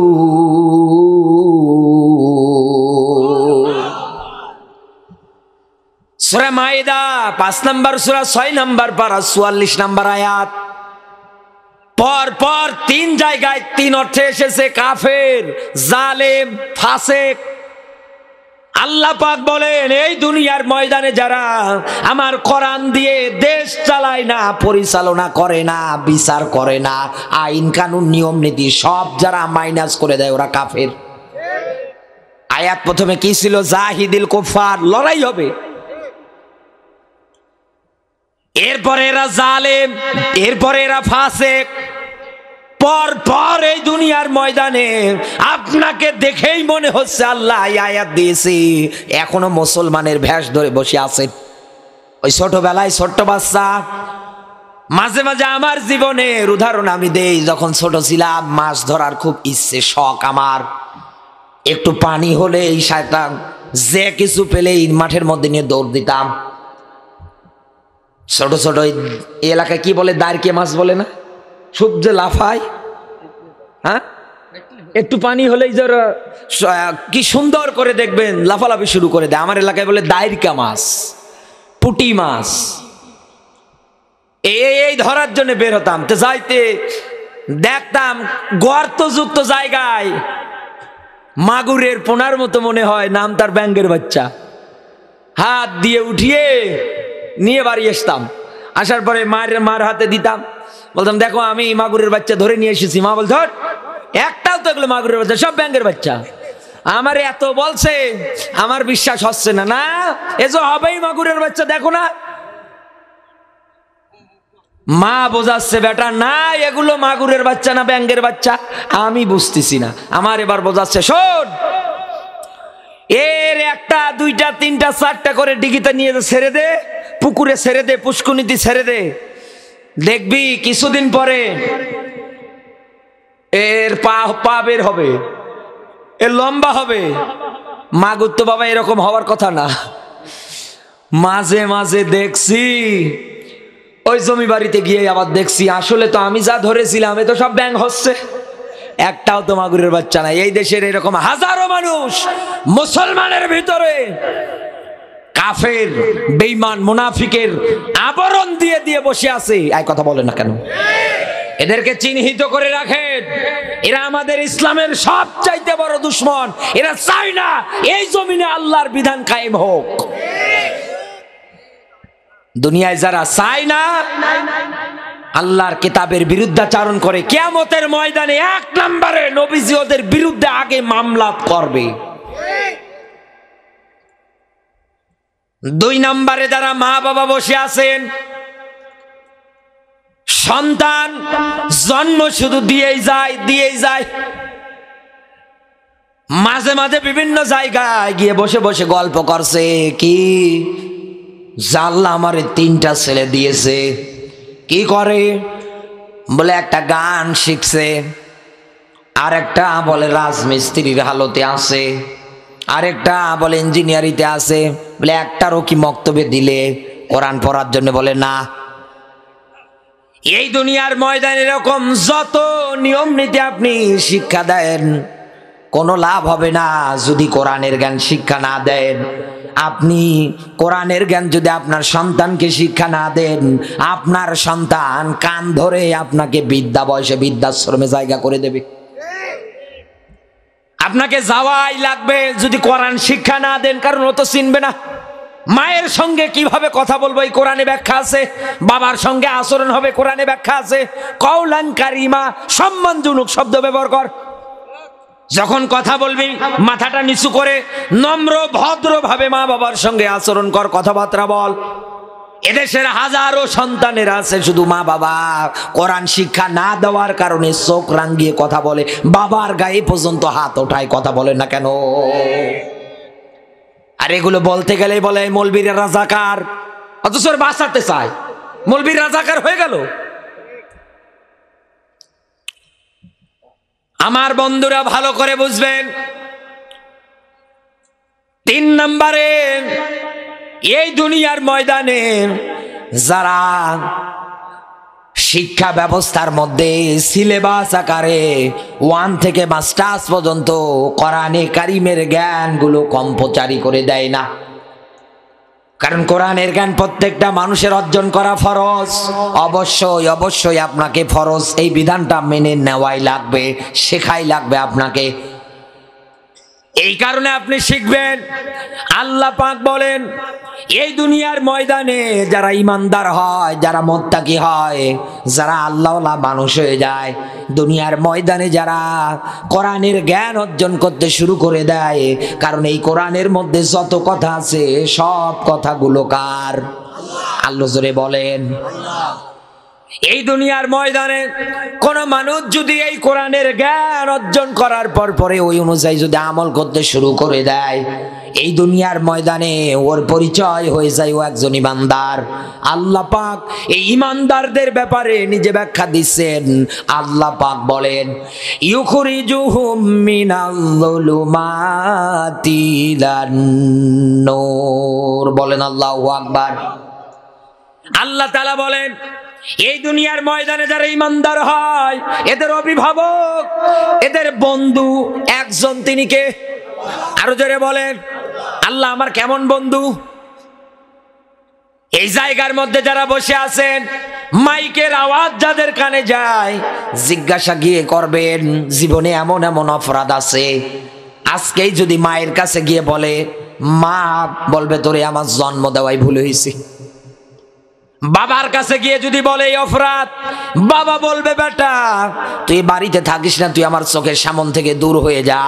সূরা মাইদা 5 নম্বর সূরা 6 নম্বর পারা 44 নম্বর আয়াত। পর পর 3 জায়গায় 3 অর্থে এসেছে কাফের, জালেম, ফাসেক। আল্লাহ পাক বলেন এই দুনিয়ার ময়দানে যারা আমার কোরআন দিয়ে দেশ চালায় না, পরিচালনা করে না, বিচার করে না, আইন কানুন নিয়ম নীতি সব যারা মাইনাস করে দেয় ওরা কাফের। আয়াত প্রথমে কি ছিল? জাহিদিল কুফার, লড়াই হবে। এরপরে এরা জালেম, এরপরে এরা ফাসেক। পর পর এই দুনিয়ার ময়দানে আপনাকে দেখেই মনে হচ্ছে আল্লাহ আয়াত দিয়েছে, এখনো মুসলমানের ভেষ ধরে বসে আছে। ওই ছোটবেলায় ছোট্ট বাচ্চা, মাঝে মাঝে আমার জীবনের উদাহরণ আমি দেই, যখন ছোট ছিলাম মাছ ধরার খুব ইচ্ছে, শখ আমার। একটু পানি হলেই শয়তান যে কিছু পেলেই মাঠের মধ্যে নিয়ে দৌড় দিতাম। ছোট ছোট এই এলাকায় কি বলে, দাঁড়কে মাছ বলে না, খুব যে লাফায়, হ্যাঁ, একটু পানি হলেই যে কি সুন্দর করে দেখবেন লাফালাফি শুরু করে দেয়। আমার এলাকায় বলে দাঁড়কা মাছ, পুঁটি মাছ। এই ধরার জন্য বের হতাম, তো যাইতে দেখতাম গর্তযুক্ত জায়গায় মাগুরের পোনার মতো মনে হয়, নাম তার ব্যাঙের বাচ্চা, হাত দিয়ে উঠিয়ে নিয়ে বাড়ি আসতাম। আসার পরে মার হাতে দিতাম, বলতাম দেখো আমি মাগুরের বাচ্চা ধরে নিয়ে এসেছি। মা বলতো একটাও তো এগুলো মাগুরের বাচ্চা, সব ব্যাঙের বাচ্চা। আমার এত বলছে, আমার বিশ্বাস হচ্ছে না, না এ যে হবেই মাগুরের বাচ্চা, দেখো না। মা বোঝাচ্ছে বেটা না এগুলো মাগুরের বাচ্চা না ব্যাঙের বাচ্চা, আমি বুঝতেছি না। আমার এবার বোঝাচ্ছে, শোন এর একটা দুইটা তিনটা চারটা করে ডিগিতে নিয়ে ছেড়ে দে, পুকুরে ছেড়ে দে, পুষ্কুনিতে ছেড়ে দে, দেখবি কিছুদিন পরে এর পা বের হবে, এর লম্বা হবে। মাগুর তো বাবা এরকম হওয়ার কথা না। মাঝে মাঝে দেখছি ওই জমি বাড়িতে গিয়ে আবার দেখছি আসলে তো আমি যা ধরেছিলাম এ তো সব ব্যাঙ হচ্ছে, একটাও তো মাগুরের বাচ্চা না। এই দেশের এরকম হাজারো মানুষ মুসলমানের ভিতরে কাফের বেঈমান মুনাফিকের আবরণ দিয়ে দিয়ে বসে আছে। এই কথা বলেন না কেন? এদেরকে চিহ্নিত করে রাখেন, এরা আমাদের ইসলামের সবচাইতে বড় দুশমন। এরা চায় না এই জমিনে আল্লাহর বিধান কায়েম হোক। দুনিয়ায় যারা চায় না আল্লাহর কিতাবের বিরুদ্ধাচরণ করে, কিয়ামতের ময়দানে এক নম্বরে নবীজি ওদের বিরুদ্ধে আগে মামলা করবে। দুই নম্বরে যারা মা বাবা বসে আছেন, সন্তান জন্ম শুধু দিয়েই যায়, মাঝে মাঝে বিভিন্ন জায়গায় গিয়ে বসে বসে গল্প করছে, কি জানলা আমারে 3টা ছেলে দিয়েছে। কি করে বলে, একটা গান শিখছে, আর একটা বলে রাজমিস্ত্রির হালতে আছে, আরেকটা বলে ইঞ্জিনিয়ারিতে আছে। বলে একটারও কি মক্তবে দিলে কোরআন পড়ার জন্য? বলে না। এই দুনিয়ার ময়দানে এরকম যত নিয়ম নীতি আপনি শিক্ষা দেন কোনো লাভ হবে না যদি কোরআনের জ্ঞান শিক্ষা না দেন। আপনি কোরআনের জ্ঞান যদি আপনার সন্তানকে শিক্ষা না দেন, আপনার সন্তান কান ধরে আপনাকে বিদ্যা বয়সে বৃদ্ধাশ্রমে জায়গা করে দেবে। আপনাকে যাওয়াই লাগবে যদি কোরআন শিক্ষা না দেন, কারণ ও তো চিনবে না। মায়ের সঙ্গে কিভাবে কথা বলবো এই কোরআনে ব্যাখ্যা আছে, বাবার সঙ্গে আচরণ হবে কোরআনে ব্যাখ্যা আছে। কওলান কারিমা, সম্মানজনক শব্দ ব্যবহার কর। যখন কথা বলবি মাথাটা নিচু করে নম্র ভদ্রভাবে মা বাবার সঙ্গে আচরণ কর, কথাবার্তা বল। এদেশের হাজারো সন্তানের আছে শুধু মা বাবা কোরআন শিক্ষা না দেওয়ার কারণে চোখ রাঙিয়ে কথা বলে, বাবার গায়ে পর্যন্ত হাত ওঠায়, কথা বলে না কেন? আর এগুলো বলতে গেলে বলে মৌলবীরা রাজাকার, অথচ বাঁচাতে চায়, মৌলবীর রাজাকার হয়ে গেল। আমার বন্ধুরা ভালো করে বুঝবেন, 3 নম্বরে এই দুনিয়ার ময়দানে যারা শিক্ষা ব্যবস্থার মধ্যে সিলেবাস আকারে 1 থেকে মাস্টার্স পর্যন্ত কোরআনে কারিমের জ্ঞানগুলো কম্পোচারি করে দেয় না। কারণ কোরআনের জ্ঞান প্রত্যেকটা মানুষের অর্জন করা ফরজ। অবশ্যই আপনাকে ফরজ এই বিধানটা মেনে নেওয়াই লাগবে, শেখাই লাগবে আপনাকে। এই কারণে আপনি শিখবেন। আল্লাহ পাক বলেন, এই দুনিয়ার ময়দানে যারা ইমানদার হয়, যারা মুত্তাকি হয়, যারা আল্লাহওয়ালা মানুষ হয়ে যায়, দুনিয়ার ময়দানে যারা কোরআনের জ্ঞান অর্জন করতে শুরু করে দেয়, কারণ এই কোরআনের মধ্যে যত কথা আছে সব কথাগুলো কার? আল্লাহ। জোরে বলেন। এই দুনিয়ার ময়দানে কোন মানুষ যদি এই কোরআনের জ্ঞান অর্জন করার পরে ওই অনুযায়ী যদি আমল করতে শুরু করে দেয়, এই দুনিয়ার ময়দানে ওর পরিচয় হয়ে যায় ও একজন ইমানদার। আল্লাহ পাক এই ইমানদারদের ব্যাপারে নিজে ব্যাখ্যা দিচ্ছেন। আল্লাহ পাক বলেন, ইউখরিজুহুম মিনাল যুলুমাতি ইলান নূর। বলেন আল্লাহু আকবার। আল্লাহ তাআলা বলেন, এই দুনিয়ার ময়দানে যারা ঈমানদার হয় এদের অভিভাবক, এদের বন্ধু একজন, তিনি কে? আরো জোরে বলেন, আল্লাহ আমার কেমন বন্ধু? এই জায়গার মধ্যে যারা বসে আছেন, মাইকের আওয়াজ যাদের কানে যায়, জিজ্ঞাসা গিয়ে করবেন জীবনে এমন এমন অপরাধ আছে, আজকেই যদি মায়ের কাছে গিয়ে বলে, মা বলবে তোরে আমার জন্ম দেওয়াই ভুল হয়েছে। বাবার কাছে গিয়ে যদি বলে এই অপরাধ, বাবা বলবে বেটা তুই বাড়িতে থাকিস না, তুই আমার চোখের সামনে থেকে দূর হয়ে যা।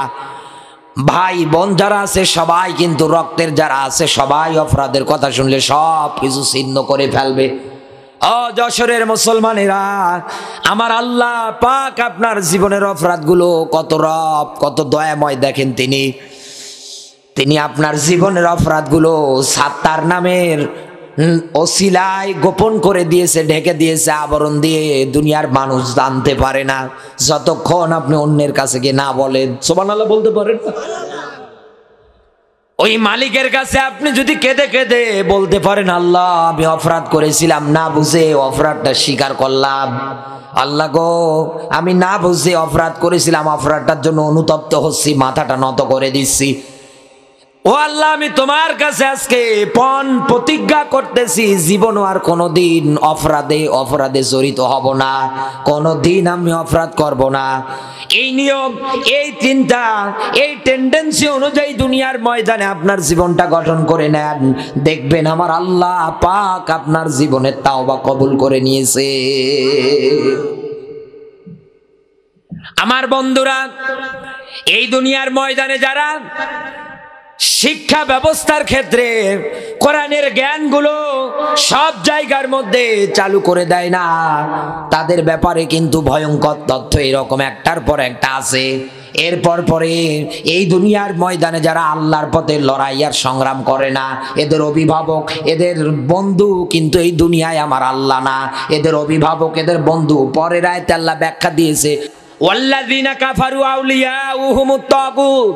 ভাই বোন যারা আছে সবাই কিন্তু রক্তের যারা আছে সবাই অপরাধের কথা শুনলে সব কিছু ছিন্ন করে ফেলবে। ও যশোরের মুসলমানেরা, আমার আল্লাহ পাক আপনার জীবনের অপরাধগুলো কত কত দয়াময় দেখেন। তিনি আপনার জীবনের অপরাধগুলো সাত্তার নামের ওসিলায় গোপন করে দিয়েছে, ঢেকে দিয়েছে আবরণ দিয়ে, দুনিয়ার মানুষ জানতে পারে না যতক্ষণ আপনি অন্যের কাছে গিয়ে না বলেন। সুবহানাল্লাহ বলতে পারেন না? ওই মালিকের কাছে আপনি যদি কেঁদে কেঁদে বলতে পারেন, আল্লাহ আমি অপরাধ করেছিলাম, না বুঝে অপরাধটা স্বীকার করলাম, আল্লাহ গো আমি না বুঝে অপরাধ করেছিলাম, অপরাধটার জন্য অনুতপ্ত হচ্ছি, মাথাটা নত করে দিচ্ছি। ও আল্লাহ আমি তোমার কাছে আজকে প্রতিজ্ঞা করতেছি, জীবনও আর কোনোদিন অপরাধে জড়িত হব না, কোনোদিন আমি অপরাধ করব না। এই নিয়ম, এই চিন্তা, এই টেন্ডেন্সি অনুযায়ী দুনিয়ার ময়দানে আপনার জীবনটা গঠন করে নেন, দেখবেন আমার আল্লাহ পাক আপনার জীবনের তাওবা কবুল করে নিয়েছে। আমার বন্ধুরা, এই দুনিয়ার ময়দানে যারা শিক্ষা ব্যবস্থার ক্ষেত্রে কোরআনের জ্ঞানগুলো সব জায়গার মধ্যে চালু করে দেয় না, তাদের ব্যাপারে কিন্তু ভয়ঙ্কর তথ্য এরকম একটার পর একটা আছে। এরপর পরে এই দুনিয়ার ময়দানে যারা আল্লাহর পথে লড়াই আর সংগ্রাম করে না, এদের অভিভাবক, এদের বন্ধু কিন্তু এই দুনিয়ায় আমার আল্লাহ না, এদের অভিভাবক, এদের বন্ধু পরের আয়াতে আল্লাহ ব্যাখ্যা দিয়েছে, ওয়াল্লাযীনা কাফারু আউলিয়াউহুমুত তাগুত,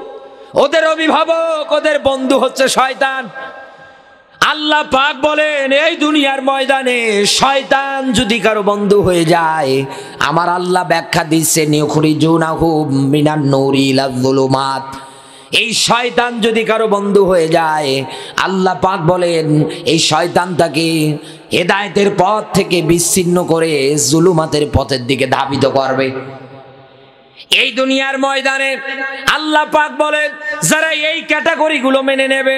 ওদের অভিভাবক, ওদের বন্ধু হচ্ছে শয়তান। আল্লাহ পাক বলেন এই দুনিয়ার ময়দানে শয়তান যদি কারো বন্ধু হয়ে যায়, আমার আল্লাহ ব্যাখ্যা দিচ্ছে নিউখরিজুনাহুম মিনান নূরি ইলাজ যুলুমাত, এই শয়তান যদি কারো বন্ধু হয়ে যায়, আল্লাহ পাক বলেন এই শয়তান তাকে হেদায়েতের পথ থেকে বিচ্ছিন্ন করে জুলুমাতের পথের দিকে ধাবিত করবে। এই দুনিয়ার ময়দানে আল্লাহ পাক বলেন যারা এই ক্যাটাগরিগুলো মেনে নেবে,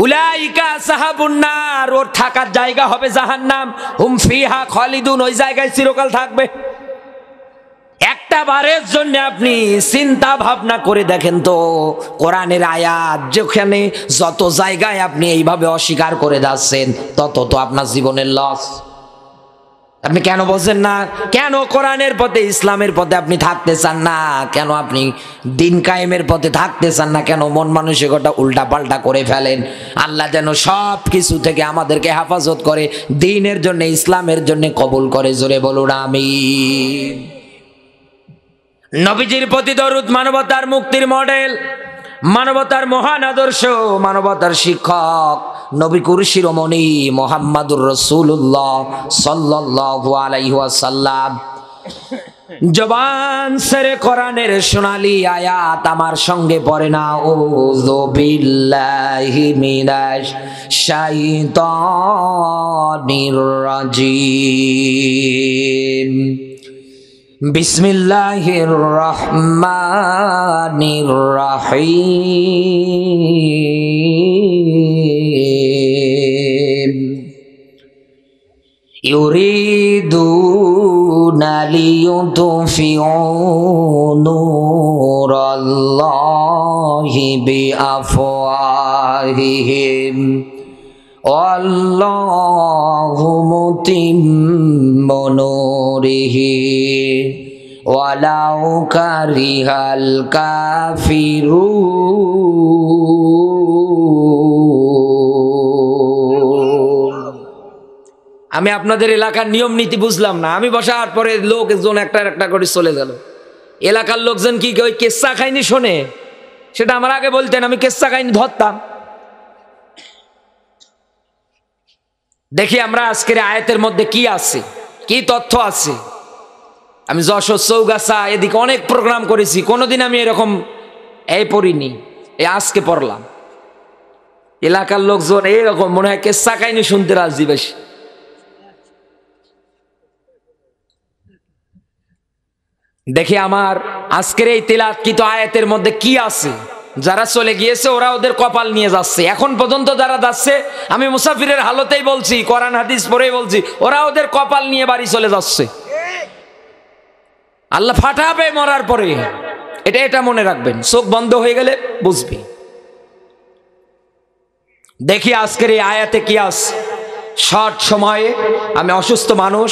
উলাইকা আসহাবুন নার, ওর থাকার জায়গা হবে জাহান্নাম, হুম ফিহা খালিদুন, ওই জায়গায় চিরকাল থাকবে। একটা বারের জন্য আপনি চিন্তা ভাবনা করে দেখেন তো, কোরআনের আয়াত যেখানে যত জায়গায় আপনি এইভাবে অস্বীকার করে যাচ্ছেন, তত তো আপনার জীবনের লস। আপনি কেন বোঝেন না? কেন কোরআনের পথে, ইসলামের পথে আপনি থাকতে চান না? কেন আপনি দিন কায়েমের পথে থাকতে চান না? কেন মন মানসিকতা উল্টা পাল্টা করে ফেলেন? আল্লাহ যেন সব কিছু থেকে আমাদেরকে হেফাজত করে, দ্বীনের জন্য, ইসলামের জন্য কবুল করে। জোরে বলুন আমিন। নবীজির প্রতি দরুদ মানবতার মুক্তির মডেল, মানবতার মহান আদর্শ, মানবতার শিক্ষক নবী কুর শিরোমণি মুহাম্মাদুর রাসূলুল্লাহ সাল্লাল্লাহু আলাইহি ওয়াসাল্লাম জবান সেরে কোরআনের সোনালী আয়াত আমার সঙ্গে পড়ে না, আউযু বিল্লাহি মিনাশ শাইতানির রাজিম, বিসমিল্লাহির রহমানির রহিম, ইউরিদুনা লিইউতফিউ নূরাল্লাহি বিআফওয়াহিহিম আল্লাহু মুতিম্মু নূরিহি ওয়ালাউ কারিহাল কাফিরুন। আমি আপনাদের এলাকার নিয়ম নীতি বুঝলাম না, আমি বসার পরে লোকজন একটা একটা করে চলে গেল। এলাকার লোকজন কি ওই কেচ্চা খাইনি শোনে? সেটা আমার আগে বলতেন, আমি কেচ্চা খাইনি ধরতাম। দেখি আমরা আজকের আয়াতের মধ্যে কি আছে, কি তথ্য আছে। আমি যশোর, চৌগাছা এদিকে অনেক প্রোগ্রাম করেছি, কোনোদিন আমি এরকম পড়িনি, আজকে পড়লাম। এলাকার লোকজন এইরকম মনে হয় কেসা কাহিনী শুনতে রাজি বেশি। দেখি আমার আজকের এই তিলাওয়াতকৃত আয়াতের মধ্যে কি আছে। যারা চলে গিয়েছে ওরা ওদের কপাল নিয়ে যাচ্ছে, এখন পর্যন্ত যারা যাচ্ছে আমি মুসাফিরের হালতেই বলছি, কোরআন হাদিস পড়েই বলছি, ওরা ওদের কপাল নিয়ে বাড়ি চলে যাচ্ছে। আল্লাহ ফাটাবে মরার পরে, এটা মনে রাখবেন, চোখ বন্ধ হয়ে গেলে বুঝবি। দেখি আজকের এই আয়াতে কি আছে। শর্ট সময়ে, আমি অসুস্থ মানুষ,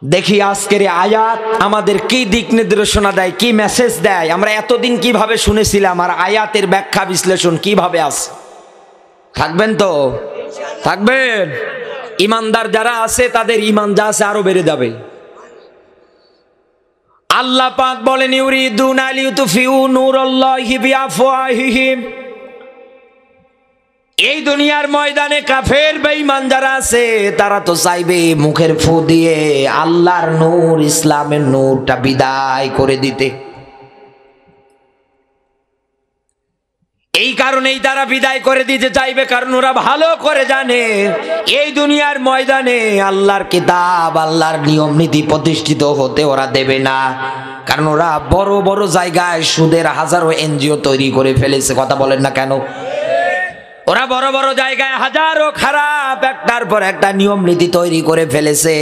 দেখি আজকের এই আয়াত আমাদের কি দিক নির্দেশনা দেয়, কি মেসেজ দেয়, আমরা এতদিন কিভাবে শুনেছিলাম, আর আয়াতের ব্যাখ্যা বিশ্লেষণ কিভাবে আছে। থাকবেন তো? থাকবেন। ইমানদার যারা আছে তাদের ইমান যা আছে আরো বেড়ে যাবে। আল্লাহ পাক বলেন, ইউরিদুনা লিইউতফিউ নূরাল্লাহি বিআফওয়াহিহিম। এই দুনিয়ার ময়দানে কাফের বেঈমান যারা আছে তারা তো চাইবে মুখের ফু দিয়ে আল্লাহর নূর, ইসলামের নূরটা বিদায় করে দিতে। এই কারণেই তারা বিদায় করে দিতে চাইবে, কারণ ওরা ভালো করে জানে এই দুনিয়ার ময়দানে আল্লাহর কিতাব, আল্লাহর নিয়ম নীতি প্রতিষ্ঠিত হতে ওরা দেবে না। কারণ ওরা বড় বড় জায়গায় সুদের হাজারো এনজিও তৈরি করে ফেলেছে। কথা বলেন না কেন? ওরা বড় বড় জায়গায় হাজারো খারাপ একটার পর একটা নিয়ম নীতি তৈরি করে ফেলেছে।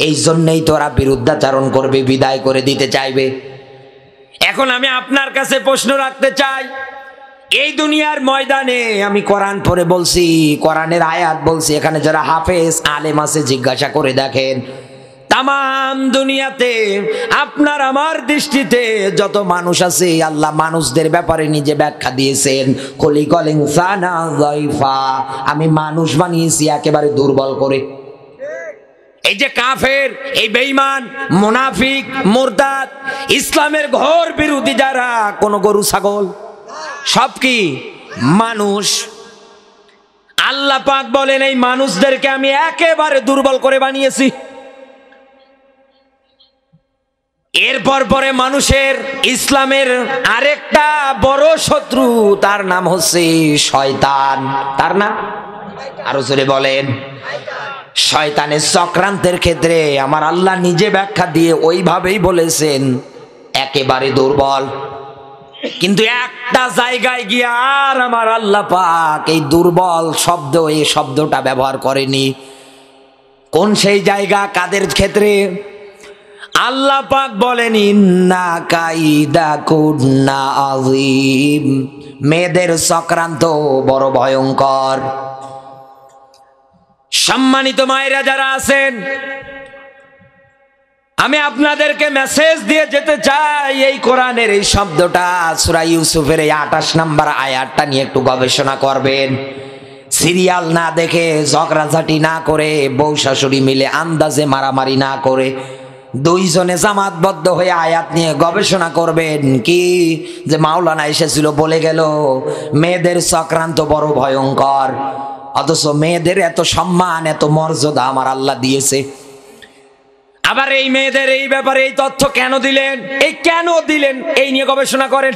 এই জন্যই তো ওরা বিরুদ্ধাচরণ করবে, বিদায় করে দিতে চাইবে। এখন আমি আপনার কাছে প্রশ্ন রাখতে চাই, এই দুনিয়ার ময়দানে আমি কোরআন পড়ে বলছি, কোরআনের আয়াত বলছি, এখানে যারা হাফেজ আলেম আছে জিজ্ঞাসা করে দেখেন, তাম দুনিয়াতে আপনার আমার দৃষ্টিতে যত মানুষ আছে, আল্লাহ মানুষদের ব্যাপারে নিজে ব্যাখ্যা দিয়েছেন, খলিকাল ইনসানা যায়ফা, আমি মানুষ বানিয়েছি একেবারে দুর্বল করে। এই যে কাফের, এই বেঈমান, মুনাফিক, মুরতাদ, ইসলামের ঘোর বিরোধী যারা, কোন গরু ছাগল, সব কি মানুষ। আল্লাহ পাক বলেন এই মানুষদেরকে আমি একেবারে দুর্বল করে বানিয়েছি। এরপর পরে মানুষের, ইসলামের আরেকটা বড় শত্রু, তার নাম হচ্ছে শয়তান। তার নাম আরো জোরে বলেন। শয়তানের চক্রান্তের ক্ষেত্রে আমার আল্লাহ নিজে ব্যাখ্যা দিয়ে ওইভাবেই বলেছেন একেবারে দুর্বল। কিন্তু একটা জায়গায় গিয়ে আর আমার আল্লাহ পাক এই দুর্বল শব্দ, এই শব্দটা ব্যবহার করেনি। কোন সেই জায়গা, কাদের ক্ষেত্রে? আল্লাহ পাক বলেন ইন্না কাইদা কুন্না আযীম, মেয়েদের চক্রান্ত বড় ভয়ঙ্কর। সম্মানিত মায়েরা যারা আছেন, আমি আপনাদেরকে মেসেজ দিয়ে যেতে চাই, এই কোরআনের এই শব্দটা সূরা ইউসুফের এই 28 নম্বর আয়াতটা নিয়ে একটু গবেষণা করবেন। সিরিয়াল না দেখে, ঝগড়াঝাটি না করে, বউ শাশুড়ি মিলে আন্দাজে মারামারি না করে, দুইজনে জামাতবদ্ধ হয়ে আয়াত নিয়ে গবেষণা করবেন। কি যে মাওলানা এসেছিল বলে গেল মেয়েদের চক্রান্ত বড় ভয়ঙ্কর, অথচ মেয়েদের এত সম্মান, এত মর্যাদা আমার আল্লাহ দিয়েছে। আবার এই মেয়েদের এই ব্যাপারে এই তথ্য কেন দিলেন, এই কেন দিলেন, এই নিয়ে গবেষণা করেন।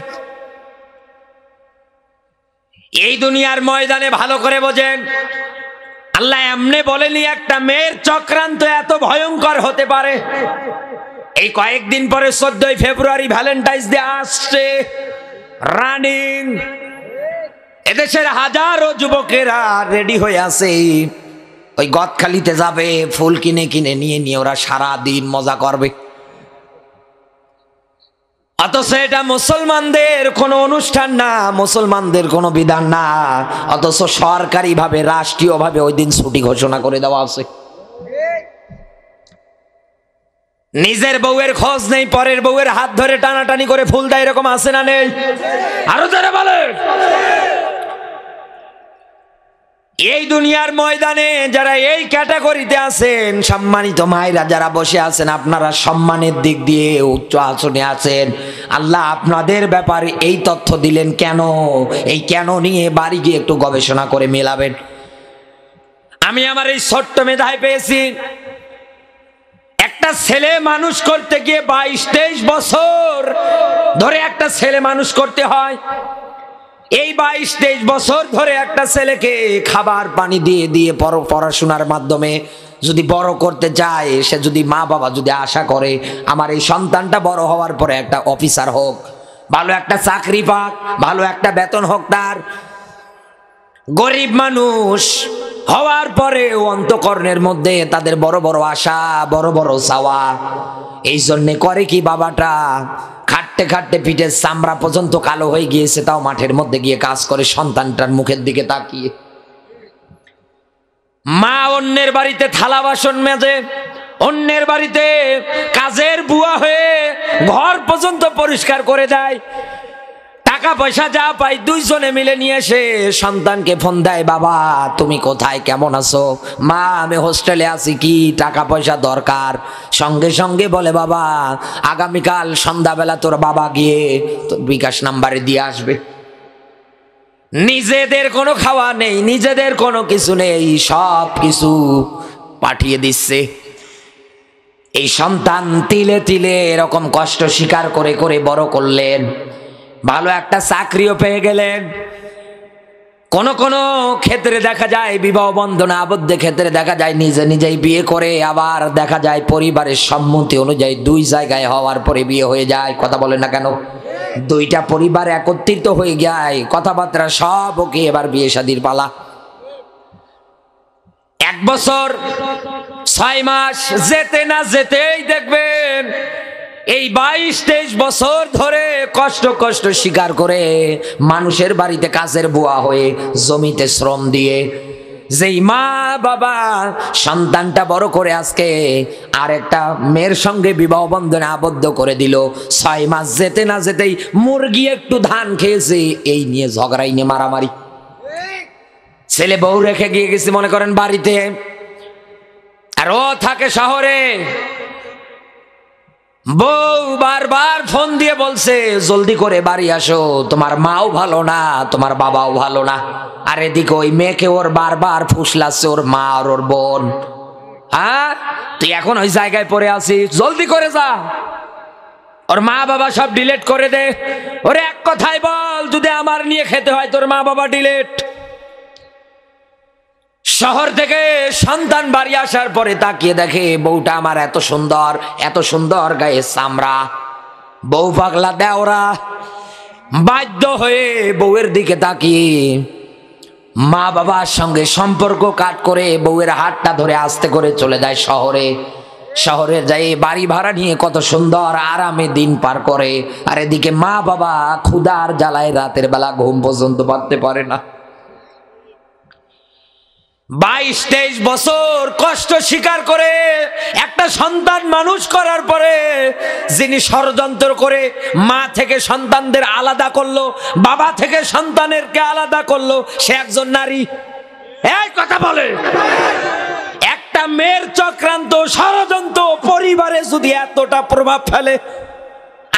এই দুনিয়ার ময়দানে ভালো করে বোঝেন, আল্লাহ এমনি বলেনি একটা মেয়ের চক্রান্ত এত ভয়ঙ্কর হতে পারে। এই কয়েকদিন পরে 14 ফেব্রুয়ারি ভ্যালেন্টাইন্স ডে আসছে, রানিং। এদেশের হাজারো যুবকেরা রেডি হয়ে আছে, ওই গদখালিতে যাবে, ফুল কিনে কিনে নিয়ে ওরা সারা দিন মজা করবে। অথচ এটা মুসলমানদের কোনো অনুষ্ঠান না, মুসলমানদের কোনো বিধান না, অথচ সরকারি ভাবে, রাষ্ট্রীয় ভাবে ওই দিন ছুটি ঘোষণা করে দেওয়া আছে। নিজের বউয়ের খোঁজ নেই, পরের বউয়ের হাত ধরে টানাটানি করে ফুল দেয়, এরকম আছে না নেই? আরো যারা বলে, এই দুনিয়ার ময়দানে যারা এই ক্যাটাগরিতে আছেন, সম্মানিত মায়েরা যারা বসে আছেন, আপনারা সম্মানের দিক দিয়ে উচ্চ আসনে আছেন। আল্লাহ আপনাদের ব্যাপারে এই তথ্য দিলেন কেন, এই কেন নিয়ে বাড়ি গিয়ে একটু গবেষণা করে মেলাবেন। আমি আমার এই ছোট্ট মেধায় পেয়েছি, একটা ছেলে মানুষ করতে গিয়ে 22-23 বছর ধরে একটা ছেলে মানুষ করতে হয়। এই 22-23 বছর ধরে একটা ছেলেকে খাবার পানি দিয়ে দিয়ে পড়াশোনার মাধ্যমে যদি বড় করতে চায়, সে যদি মা বাবা যদি আশা করে আমার এই সন্তানটা বড় হওয়ার পরে একটা অফিসার হোক, ভালো একটা চাকরি পাক, ভালো একটা বেতন হোক তার, গরিব মানুষ হওয়ার পরে অন্তঃকরণের মধ্যে তাদের বড় বড় আশা, বড় বড় চাওয়া। এই জন্যে করে কি বাবাটা খাটতে খাটতে পিঠের চামড়া পর্যন্ত কালো হয়ে গিয়েছে, তাও মাঠের মধ্যে গিয়ে কাজ করে সন্তানটার মুখের দিকে তাকিয়ে। মা অন্যের বাড়িতে থালা বাসন মেজে, অন্যের বাড়িতে কাজের বুয়া হয়ে ঘর পর্যন্ত পরিষ্কার করে দেয়। টাকা পয়সা যা পাই দুইজনে মিলে নিয়ে এসে সন্তানকে ফোন দেয়, বাবা তুমি কোথায়, কেমন আছো? মা আমি হোস্টেলে আছি, কি টাকা পয়সা দরকার? সঙ্গে সঙ্গে বলে, বাবা আগামীকাল সন্ধ্যাবেলা তোর বাবা গিয়ে তোর বিকাশ নাম্বারে দিয়ে আসবে। নিজেদের কোনো খাওয়া নেই, নিজেদের কোনো কিছু নেই, সব কিছু পাঠিয়ে দিচ্ছে। এই সন্তান তিলে তিলে এরকম কষ্ট স্বীকার করে করে বড় করলেন, ভালো একটা চাকরিও পেয়ে গেলেন। কোন কোন ক্ষেত্রে দেখা যায় বিবাহ বন্ধনে আবদ্ধ, ক্ষেত্রে দেখা যায় নিজে নিজেই বিয়ে করে, আবার দেখা যায় পরিবারের সম্মতি অনুযায়ী দুই জায়গায় হওয়ার পরে বিয়ে হয়ে যায়। কথা বলেন না কেন? দুইটা পরিবার একত্রিত হয়ে যায়, কথাবার্তা সব ওকে, এবার বিয়ে শাদীর পালা। 1 বছর 6 মাস যেতে না যেতেই দেখবেন এই 22-23 বছর ধরে কষ্ট কষ্ট স্বীকার করে মানুষের বাড়িতে কাজের বুয়া হয়ে জমিতে শ্রম দিয়ে যেই মা বাবা সন্তানটা বড় করে আজকে আর একটা মেয়ের সঙ্গে বিবাহ বন্ধনে আবদ্ধ করে দিল, 6 মাস যেতে না যেতেই মুরগি একটু ধান খেয়েছে এই নিয়ে ঝগড়াই নিয়ে মারামারি। ছেলে বউ রেখে গিয়ে গেছে মনে করেন বাড়িতে, আর ও থাকে শহরে। বউ বারবার ফোন দিয়ে বলছে জলদি করে বাড়ি আসো, তোমার মাও ভালো না, তোমার বাবাও ভালো না। আর এদিকে ওই মেয়েকে ওর বারবার ফুসলাচ্ছে ওর মা আর ওর বোন। হ্যাঁ তুই এখন ওই জায়গায় পড়ে আছিস, জলদি করে যা, ওর মা বাবা সব ডিলিট করে দে। ওরে এক কথায় বল, যদি আমার নিয়ে খেতে হয় তোর মা বাবা ডিলিট। শহর থেকে সন্তান বাড়ি আসার পরে তাকিয়ে দেখে বউটা আমার এত সুন্দর, এত সুন্দর গায়ে চামড়া, বউ পাগলা দেওরা। বাধ্য হয়ে বউয়ের দিকে তাকিয়ে মা বাবার সঙ্গে সম্পর্ক কাট করে বউয়ের হাতটা ধরে আস্তে করে চলে যায় শহরে। শহরে যাই বাড়ি ভাড়া নিয়ে কত সুন্দর আরামে দিন পার করে, আর এদিকে মা বাবা ক্ষুধার জ্বালায় রাতের বেলা ঘুম পর্যন্ত পারতে পারে না। 22-23 বছর কষ্ট স্বীকার করে একটা সন্তান মানুষ করার পরে যিনি ষড়যন্ত্র করে মা থেকে সন্তানদের আলাদা করলো, বাবা থেকে সন্তানেরকে আলাদা করলো, সে একজন নারী। এই কথা বলে একটা মেয়ের চক্রান্ত ষড়যন্ত্র পরিবারে যদি এতটা প্রভাব ফেলে,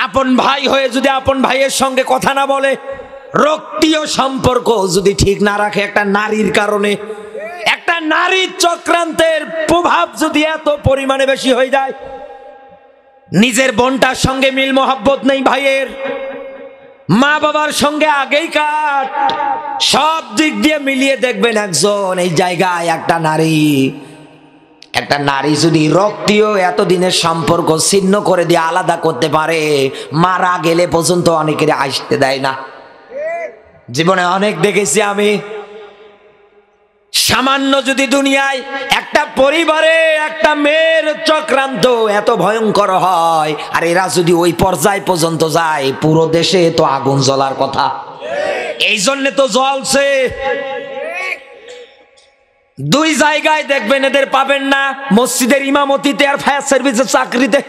আপন ভাই হয়ে যদি আপন ভাইয়ের সঙ্গে কথা না বলে, রক্তীয় সম্পর্ক যদি ঠিক না রাখে একটা নারীর কারণে, একটা নারীর চক্রান্তের প্রভাব যদি এত পরিমাণে বেশি হয়ে যায়, নিজের বোনটার সঙ্গে মিল মহব্বত নেই ভাইয়ের, মা বাবার সঙ্গে আগেই কাট, সব দিক দিয়ে মিলিয়ে দেখবেন একজন এই জায়গায় একটা নারী যদি রক্তীয় এতদিনের সম্পর্ক ছিন্ন করে দিয়ে আলাদা করতে পারে, মারা গেলে পর্যন্ত অনেকের আসতে দেয় না। জীবনে অনেক দেখেছি আমি। সামান্য যদি দুনিয়ায় একটা পরিবারে একটা মেয়ের চক্রান্ত এত ভয়ঙ্কর হয়, আর এরা যদি ওই পর্যায় পর্যন্ত যায়, পুরো দেশে তো আগুন জ্বলার কথা। এই জন্য তো জ্বলছে। 2 জায়গায় দেখবেন এদের পাবেন না, মসজিদের ইমামতিতে আর ফায়ার সার্ভিসের চাকরিতে।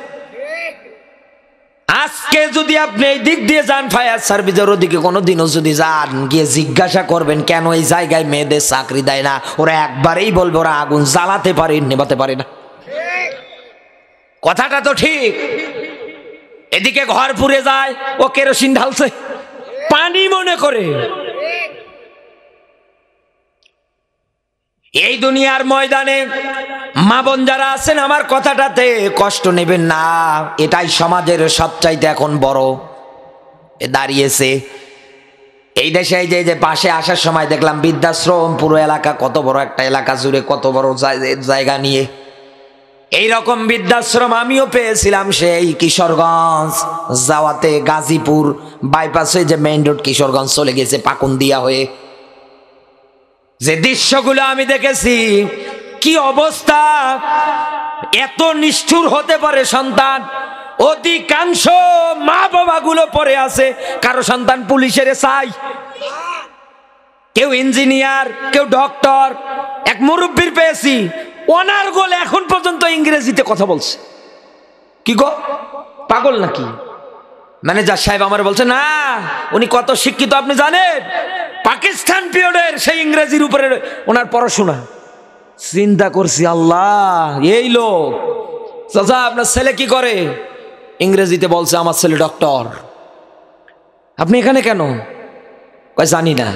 আজকে যদি আপনি এই দিক দিয়ে যান ফায়ার সার্ভিসের ওদিকে কোনোদিনও যদি যান, গিয়ে জিজ্ঞাসা করবেন কেন এই জায়গায় মেয়েদের চাকরি দেয় না, ওরা একবারেই বলবে ওরা আগুন জ্বালাতে পারে, নেভাতে পারে না। কথাটা তো ঠিক। এদিকে ঘর পুড়ে যায়, ও কেরোসিন ঢালছে, পানি মনে করে। এই দুনিয়ার ময়দানে মা বোন যারা আছেন আমার কথাটাতে কষ্ট নেবেন না, এটাই সমাজের সবচাইতে এখন বড় দাঁড়িয়েছে এই দেশে। এই যে পাশে আসার সময় দেখলাম বৃদ্ধাশ্রম, পুরো এলাকা, কত বড় একটা এলাকা জুড়ে কত বড় জায়গা নিয়ে এই রকম বৃদ্ধাশ্রম আমিও পেয়েছিলাম সেই কিশোরগঞ্জ যাওয়াতে, গাজীপুর বাইপাস হয়ে যে মেইন রোড কিশোরগঞ্জ চলে গেছে পাকুন্দিয়া হয়ে। যে দৃশ্যগুলো আমি দেখেছি, কি অবস্থা! এত নিষ্ঠুর হতে পারে সন্তান? অধিকাংশ মা বাবা গুলো পড়ে আছে, কারো সন্তান পুলিশের চাই, কেউ ইঞ্জিনিয়ার, কেউ ডক্টর। এক মুরব্বীর পেয়েছি, ওনার গোল এখন পর্যন্ত ইংরেজিতে কথা বলছে। কি গো, পাগল নাকি? ম্যানেজার সাহেব আমার বলছে, না উনি কত শিক্ষিত আপনি জানেন? পাকিস্তান পিরিয়ডের সেই ইংরেজির উপরে ওনার পড়াশোনা। চিন্তা করছি, আল্লাহ, এই লোক। চাচা আপনার ছেলে কি করে? ইংরেজিতে বলছে, আমার ছেলে ডক্টর। আপনি এখানে কেন? কই জানি না।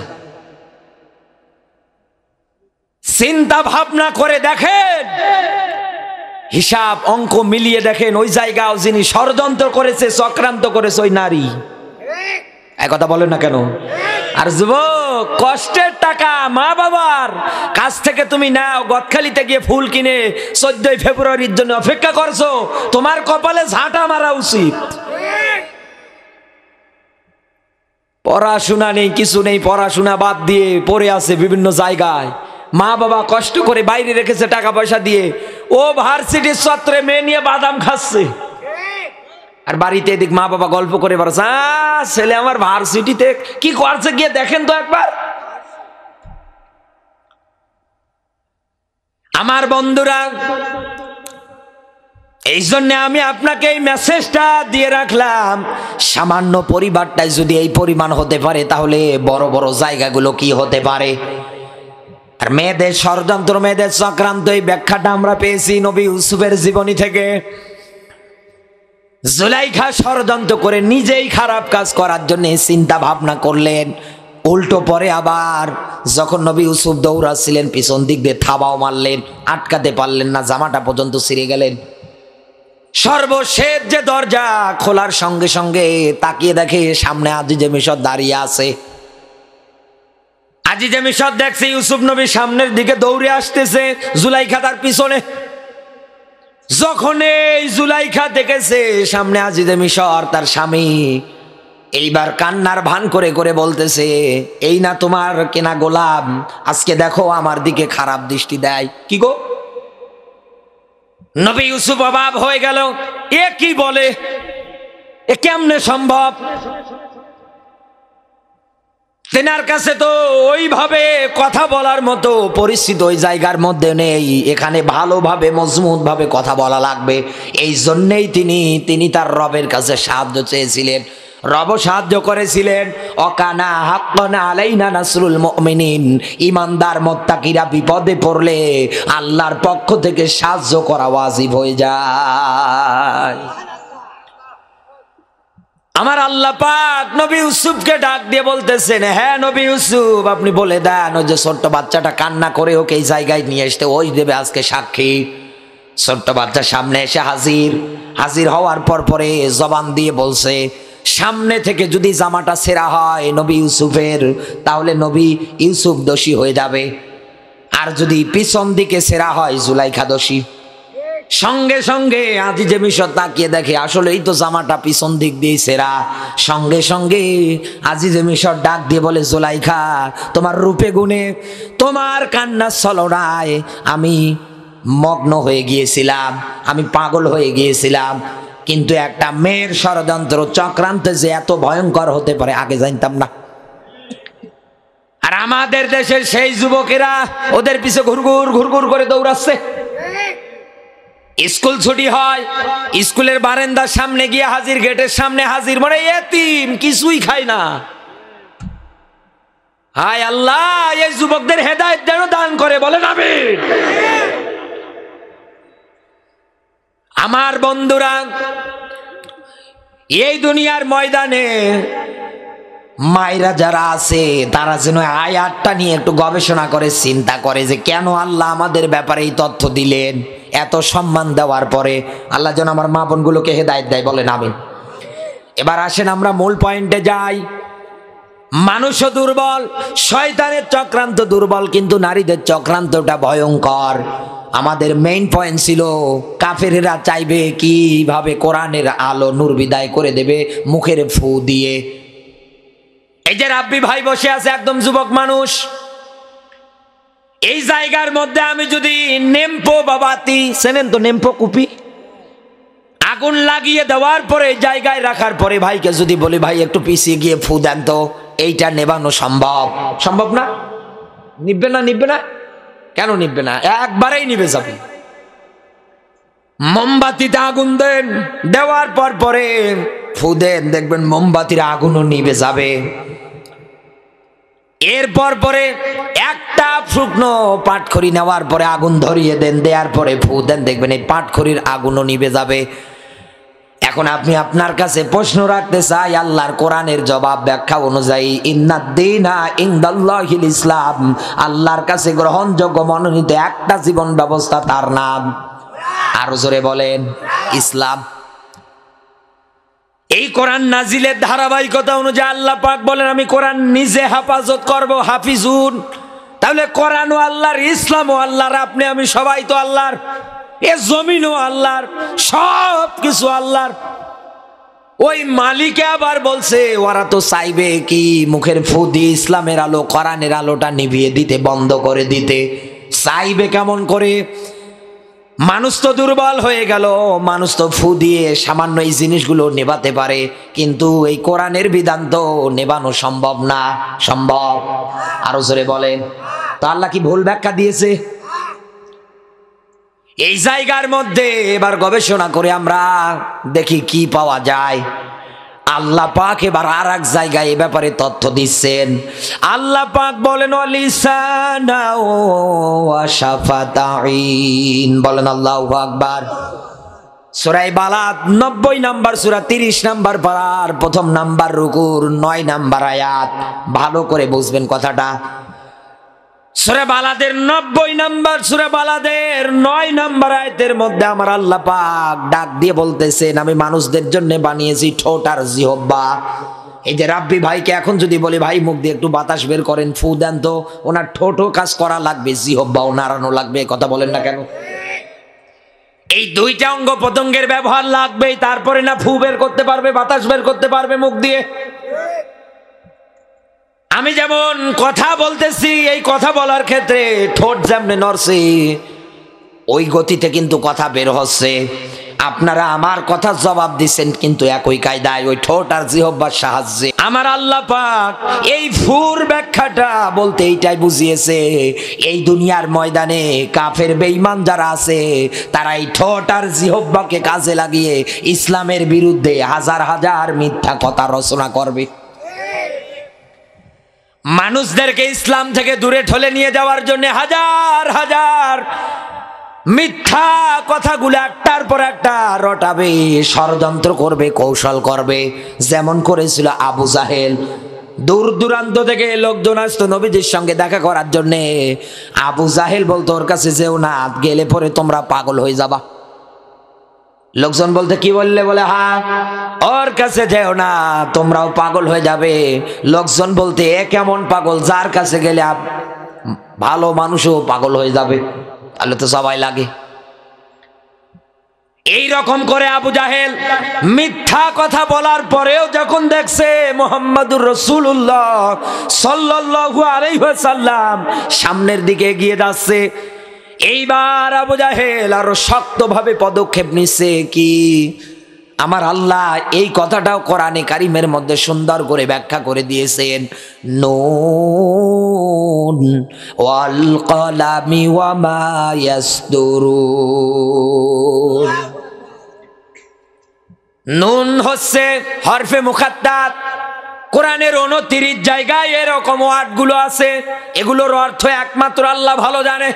চিন্তা ভাবনা করে দেখেন, হিসাব অঙ্ক মিলিয়ে দেখেন, ওই জায়গাও যিনি ষড়যন্ত্র করেছে, চক্রান্ত করেছে ওই নারী। এক কথা বলেন না কেন? আর যুবক, কষ্টের টাকা মা বাবার কাছ থেকে তুমি নাও, গদখালিতে গিয়ে ফুল কিনে 14 ফেব্রুয়ারির জন্য অপেক্ষা করছো, তোমার কপালে ঝাঁটা মারা উচিত। পড়াশোনা নেই, কিছু নেই, পড়াশোনা বাদ দিয়ে পড়ে আছে বিভিন্ন জায়গায়। মা বাবা কষ্ট করে বাইরে রেখেছে টাকা পয়সা দিয়ে, ও ভার্সিটির ছাত্রে মেয়ে নিয়ে বাদাম খাচ্ছে, আর বাড়িতে এদিক মা বাবা গল্প করে বেড়াচ্ছে, ছেলে আমার ভার্সিটিতে কি করছে গিয়ে দেখেন তো একবার। আমার বন্ধুরা, এই জন্য আমি আপনাকে এই মেসেজটা দিয়ে রাখলাম, সামান্য পরিবারটাই যদি এই পরিমাণ হতে পারে, তাহলে বড় বড় জায়গাগুলো কি হতে পারে। আর মেয়েদের ষড়যন্ত্র, মেয়েদের চক্রান্ত, এই ব্যাখ্যাটা আমরা পেয়েছি নবী ইউসুফের জীবনী থেকে। জুলাইখা ষড়যন্ত্র করে নিজেই খারাপ কাজ করার জন্য চিন্তা ভাবনা করলেন, উল্টো পরে আবার যখন নবী ইউসুফ দৌড়াচ্ছিলেন, পিছন দিক দিয়ে থাবাও মারলেন, আটকাতে পারলেন না, জামাটা পর্যন্ত ছিঁড়ে গেলেন। সর্বশেষ যে দরজা খোলার সঙ্গে সঙ্গে তাকিয়ে দেখে সামনে আজিজে মিশর দাঁড়িয়ে আছে। আজিজে মিশর দেখছে ইউসুফ নবী সামনের দিকে দৌড়ে আসতেছে, জুলাইখা তার পিছনে। যখন এই জুলাইখা দেখেছে সামনে আজিজে মিশর তার স্বামী, এইবার কান্নার ভান করে করে বলতেছে, এই না তোমার কেনা গোলাম, আজকে দেখো আমার দিকে খারাপ দৃষ্টি দেয়। কি গো? নবী ইউসুফ অবাক হয়ে গেল, এ কি বলে, এ কেমনে সম্ভব? তেনার কাছে তো ওইভাবে কথা বলার মতো পরিস্থিতি ওই জায়গার মধ্যে নেই, এখানে ভালোভাবে মজবুত ভাবে কথা বলা লাগবে। এই জন্যেই তিনি তার রবের কাছে সাহায্য চেয়েছিলেন, রব সাহায্য করেছিলেন। অকানা হাক্কানা আলাইনা নাসরুল মুমিনিন, ইমানদার মুত্তাকিরা বিপদে পড়লে আল্লাহর পক্ষ থেকে সাহায্য করা ওয়াজিব হয়ে যায়। আমার আল্লাহ পাক নবী ইউসুফকে ডাক দিয়ে বলতেছেন, হ্যাঁ নবী ইউসুফ, আপনি বলে দেন ওই যে ছোট্ট বাচ্চাটা কান্না করে ওকে এই জায়গায় নিয়ে আসতে, ওই দেবে আজকে সাক্ষী। ছোট্ট বাচ্চা সামনে এসে হাজির হওয়ার পরে জবান দিয়ে বলছে, সামনে থেকে যদি জামাটা ছেঁড়া হয় নবী ইউসুফের, তাহলে নবী ইউসুফ দোষী হয়ে যাবে, আর যদি পিছন দিকে ছেঁড়া হয় জুলাইখা দোষী। সঙ্গে সঙ্গে আজিজে মিশর তাকিয়ে দেখে আসলেই তো জামাটা পিছন দিক দিয়ে ছেঁড়া। সঙ্গে সঙ্গে আজিজে মিশর ডাক দিয়ে বলে, জুলাইখা, তোমার রূপে গুণে, তোমার কান্নার ছলনায় আমি মগ্ন হয়ে গিয়েছিলাম, আমি পাগল হয়ে গিয়েছিলাম, কিন্তু একটা মেয়ের ষড়যন্ত্র চক্রান্ত যে এত ভয়ঙ্কর হতে পারে আগে জানতাম না। আর আমাদের দেশের সেই যুবকেরা ওদের পিছে ঘুরঘুর করে দৌড়াচ্ছে। স্কুল ছুটি হয়, স্কুলের বারান্দার সামনে গিয়ে হাজির, গেটের সামনে হাজির, মানে এতিম, কিছুই খায় না। হায় আল্লাহ, এই যুবকদের হেদায়েত যেন দান করে, বলেন আমিন। আমার বন্ধুরা, এই দুনিয়ার ময়দানে মায়েরা যারা আছে তারা যেন আয়াতটা নিয়ে একটু গবেষণা করে চিন্তা করে যে কেন আল্লাহ আমাদের ব্যাপারে এই তথ্য দিলেন। এত সম্মান দেওয়ার পরে আল্লাহ যেন আমার মা বোনগুলোকে হেদায়েত দেয়, বলেন আমিন। এবার আসেন আমরা মূল পয়েন্টে যাই। মানুষও দুর্বল, শয়তানের চক্রান্ত দুর্বল, কিন্তু নারীদের চক্রান্তটা ভয়ঙ্কর। আমাদের মেইন পয়েন্ট ছিল কাফেরেরা চাইবে কিভাবে কোরআনের আলো নূর বিদায় করে দেবে মুখের ফু দিয়ে। এই যে রাব্বি ভাই বসে আছে একদম যুবক মানুষ, এই জায়গার মধ্যে আমি যদি নেম্পো বা বাতি, চেনেন তো নেম্পো কুপি, আগুন লাগিয়ে দেওয়ার পরে জায়গায় রাখার পরে ভাইকে যদি বলি ভাই একটু পিছিয়ে গিয়ে ফু দেন তো, এইটা নেবানো সম্ভব? সম্ভব না? নিবে না? নিবে না কেন? নিবে না, একবারেই নিবে যাবে। মোমবাতিতে আগুন দেন, দেওয়ার পর পরে ফু দেন, দেখবেন মোমবাতির আগুনও নিবে যাবে। এরপর পরে একটা শুকনো পাটখড়ি নেওয়ার পরে আগুন ধরিয়ে দেন, দেওয়ার পরে ফু দেন, দেখবেন এই পাটখড়ির আগুনও নিবে যাবে। এখন আপনি আপনার কাছে প্রশ্ন রাখতে চাই, আল্লাহর কোরআনের জবাব ব্যাখ্যা অনুযায়ী ইন্নাদ-দীনা ইনদাল্লাহিল ইসলাম, আল্লাহর কাছে গ্রহণযোগ্য মনোনীত একটা জীবন ব্যবস্থা, তার নাম, আরো জোরে বলেন, ইসলাম। এই কোরআন নাজিলের ধারাবাহিকতা অনুযায়ী আল্লাহ পাক বলেন আমি কোরআন নিজে হেফাজত করব, হাফিজুন। তাহলে কোরআনও আল্লাহর, ইসলামও আল্লাহর, আপনি আমি সবাই তো আল্লাহর, এ জমিনও আল্লাহর, সব কিছু আল্লাহর। ওই মালিকে আবার বলছে ওরা তো চাইবে কি মুখের ফু দিয়ে ইসলামের আলো, কোরআনের আলোটা নিভিয়ে দিতে, বন্ধ করে দিতে। চাইবে কেমন করে? মানুষ তো দুর্বল হয়ে গেল, মানুষ তো ফু দিয়ে সামান্য এই জিনিসগুলো নেভাতে পারে, কিন্তু এই কোরআনের বিধান তো নেভানো সম্ভব না। সম্ভব? আরো জোরে বলেন। তো আল্লাহ কি ভুল ব্যাখ্যা দিয়েছে? এই জায়গার মধ্যে এবার গবেষণা করে আমরা দেখি কি পাওয়া যায়। আল্লাহ পাক এবার আর এক জায়গায় এ ব্যাপারে তথ্য দিচ্ছেন। আল্লাহ পাক বলেন লিসানা ওয়া শাফাতাইন, বলেন আল্লাহু আকবার। সূরা বালাদ 90 নাম্বার সূরা 30 নাম্বার পারার প্রথম নাম্বার রুকুর 9 নাম্বার আয়াত, ভালো করে বুঝবেন কথাটা। সূরা বালাদের 90 নাম্বার, সূরা বালাদের 9 নাম্বার আয়াতের মধ্যে আমার আল্লাহ পাক ডাক দিয়ে বলতেছেন আমি মানুষদের জন্য বানিয়েছি ঠোঁট আর জিহ্বা। এই যে রাব্বি ভাইকে এখন যদি বলি ভাই মুখ দিয়ে একটু বাতাস বের করেন, ফু দেন তো, ওনার ঠোঁটও কাজ করা লাগবে, জিহ্বাও নাড়ানো লাগবে, কথা বলেন না কেন? এই দুইটা অঙ্গ প্রত্যঙ্গের ব্যবহার লাগবে, তারপরে না ফু বের করতে পারবে, বাতাস বের করতে পারবে মুখ দিয়ে। আমি যেমন কথা বলতেছি, এই কথা বলার ক্ষেত্রে ঠোঁট যেমন নড়ছে, ওই গতিতে কিন্তু কথা বের হচ্ছে। আপনারা আমার কথা জবাব দিচ্ছেন কিন্তু একই কায়দায়, ওই ঠোঁট আর জিহ্বার সাহায্যে। আমার আল্লাহ পাক এই ফুর ব্যাখ্যাটা বলতে এইটাই বুঝিয়েছে, এই দুনিয়ার ময়দানে কাফের বেঈমান যারা আছে তারা এই ঠোঁট আর জিহ্বাকে কাজে লাগিয়ে ইসলামের বিরুদ্ধে হাজার হাজার মিথ্যা কথা রচনা করবে। মানুষদেরকে ইসলাম থেকে দূরে ঠেলে নিয়ে যাওয়ার জন্য হাজার হাজার মিথ্যা কথাগুলো একটার পর একটা রটাবে, ষড়যন্ত্র করবে, কৌশল করবে। যেমন করেছিল আবু জাহেল। দূর দূরান্ত থেকে লোকজন আসতো নবীজির সঙ্গে দেখা করার জন্যে। আবু জাহেল বলতো ওর কাছে যেও না, গেলে পরে তোমরা পাগল হয়ে যাবা। লোকজন বলতে কি বললে? বলে হ্যাঁ, ওর কাছে যেও না, তোমরাও পাগল হয়ে যাবে। লোকজন বলতে এ কেমন পাগল, যার কাছে গেলে ভালো মানুষও পাগল হয়ে যাবে, তাহলে তো সবাই লাগে। এই রকম করে আবু জাহেল মিথ্যা কথা বলার পরেও যখন দেখছে মুহাম্মাদুর রাসূলুল্লাহ সাল্লাল্লাহু আলাইহি ওয়াসাল্লাম সামনের দিকে এগিয়ে যাচ্ছে, এইবার আবু জাহেল আরো শক্তভাবে পদক্ষেপ নিচ্ছে। কি? আমার আল্লাহ এই কথাটাও কোরআনে কারিমের মধ্যে সুন্দর করে ব্যাখ্যা করে দিয়েছেন, নুন ওয়াল কলামি ওয়া মা ইয়াসদুরুন। নুন হচ্ছে হরফে মুখাত্তার। কোরআনের 29 জায়গায় এরকম ওয়ার্ডগুলো আছে, এগুলোর অর্থ একমাত্র আল্লাহ ভালো জানে।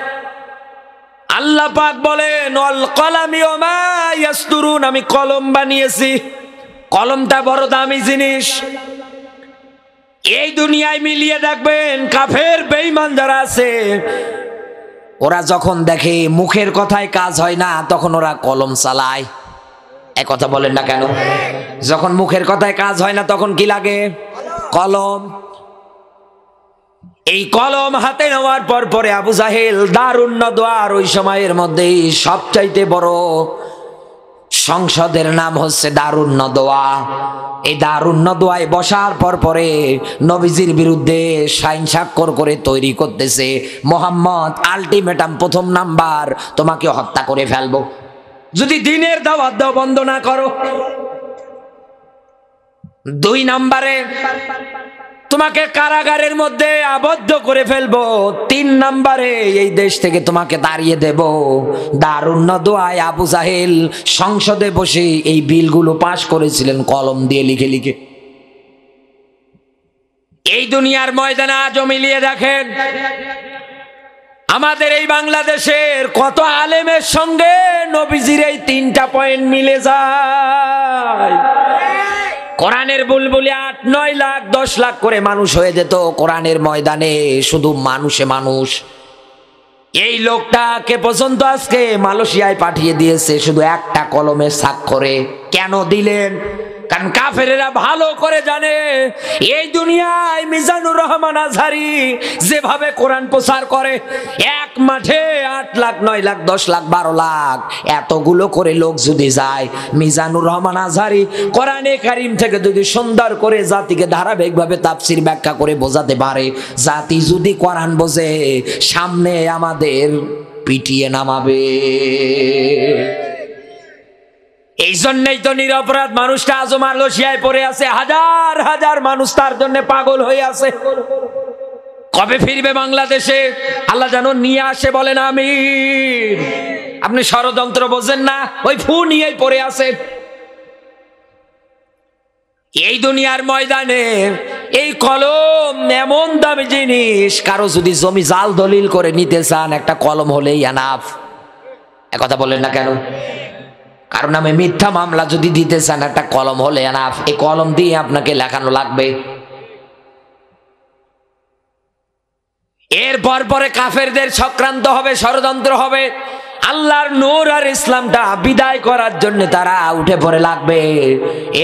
আল্লাহ পাক বলেন ওয়াল কলামি ওয়া মা ইয়াসদুরুন, আমি কলম বানিয়েছি। কলমটা বড় দামি জিনিস। এই দুনিয়ায় মিলিয়ে দেখবেন কাফের বেঈমান যারা আছে, ওরা যখন দেখে মুখের কথায় কাজ হয় না তখন ওরা কলম চালায়। এক কথা বলেন না কেন? যখন মুখের কথায় কাজ হয় না তখন কি লাগে? কলম। এই কলম হাতে নেওয়ার পর পরে আবু জাহেল দারুন নদওয়ার ওই সময়ের মধ্যে সবচাইতে বড় সংসদের নাম হচ্ছে দারুন নদওয়া। এই দারুন নদওয়ায় বসার পর পরে নবীজির বিরুদ্ধে সাইন স্বাক্ষর করে তৈরি করতেছে, মোহাম্মদ আলটিমেটাম, প্রথম নাম্বার তোমাকে হত্যা করে ফেলবো যদি দিনের দাওয়াত দাও বন্ধ না করো। 2 নম্বরে তোমাকে কারাগারের মধ্যে আবদ্ধ করে ফেলবো। 3 নম্বরে এই দেশ থেকে তোমাকে তাড়িয়ে দেব। দারুন নদওয়ায় আবু জাহেল সংসদে বসে এই বিলগুলো পাশ করেছিলেন কলম দিয়ে লিখে লিখে। এই দুনিয়ার ময়দানে আজও মিলিয়ে দেখেন আমাদের এই বাংলাদেশের কত আলেমের সঙ্গে নবীজির এই 3টা পয়েন্ট মিলে যায়। কোরআনের বুলবুলি 8-9 লাখ 10 লাখ করে মানুষ হয়ে যেত কোরআনের ময়দানে, শুধু মানুষে মানুষ। এই লোকটাকে পর্যন্ত আজকে মালয়েশিয়ায় পাঠিয়ে দিয়েছে শুধু একটা কলমের স্বাক্ষরে। কেন দিলেন? কারণ কাফেরেরা ভালো করে জানে এই দুনিয়ায় মিজানুর রহমান আজহারি যেভাবে কোরআন প্রচার করে, এক মাঠে 8 লাখ 9 লাখ 10 লাখ 12 লাখ এতগুলো করে লোক যদি যায়, মিজানুর রহমান আজহারি কোরআনে কারীম থেকে যদি সুন্দর করে জাতিকে ধারাবাহিকভাবে তাফসীর ব্যাখ্যা করে বোঝাতে পারে, জাতি যদি কোরআন বোঝে সামনে আমাদের পিটিয়ে নামাবে। এই জন্যই তো নিরপরাধ মানুষটা আজও মালয়েশিয়ায় পড়ে আছে, হাজার হাজার মানুষ তার জন্য পাগল হয়ে আছে। কবে ফিরবে বাংলাদেশে আল্লাহ যেন নিয়ে আসে, বলেন আমিন। আপনি ষড়যন্ত্র বোঝেন না, ওই ফু নিয়েই পড়ে আছে। এই দুনিয়ার ময়দানে এই কলম এমন দামি জিনিস, কারো যদি জমি জাল দলিল করে নিতে চান একটা কলম হলেই এনাফ। একথা বলেন না কেন? কারণ আমি মিথ্যা মামলা যদি দিতে চান একটা কলম হলে এনাফ। এই কলম দিয়ে আপনাকে লেখানো লাগবে। এরপর পরে কাফেরদের চক্রান্ত হবে, ষড়যন্ত্র হবে। আল্লাহর নূর আর ইসলামটা বিদায় করার জন্য তারা উঠে পড়ে লাগবে।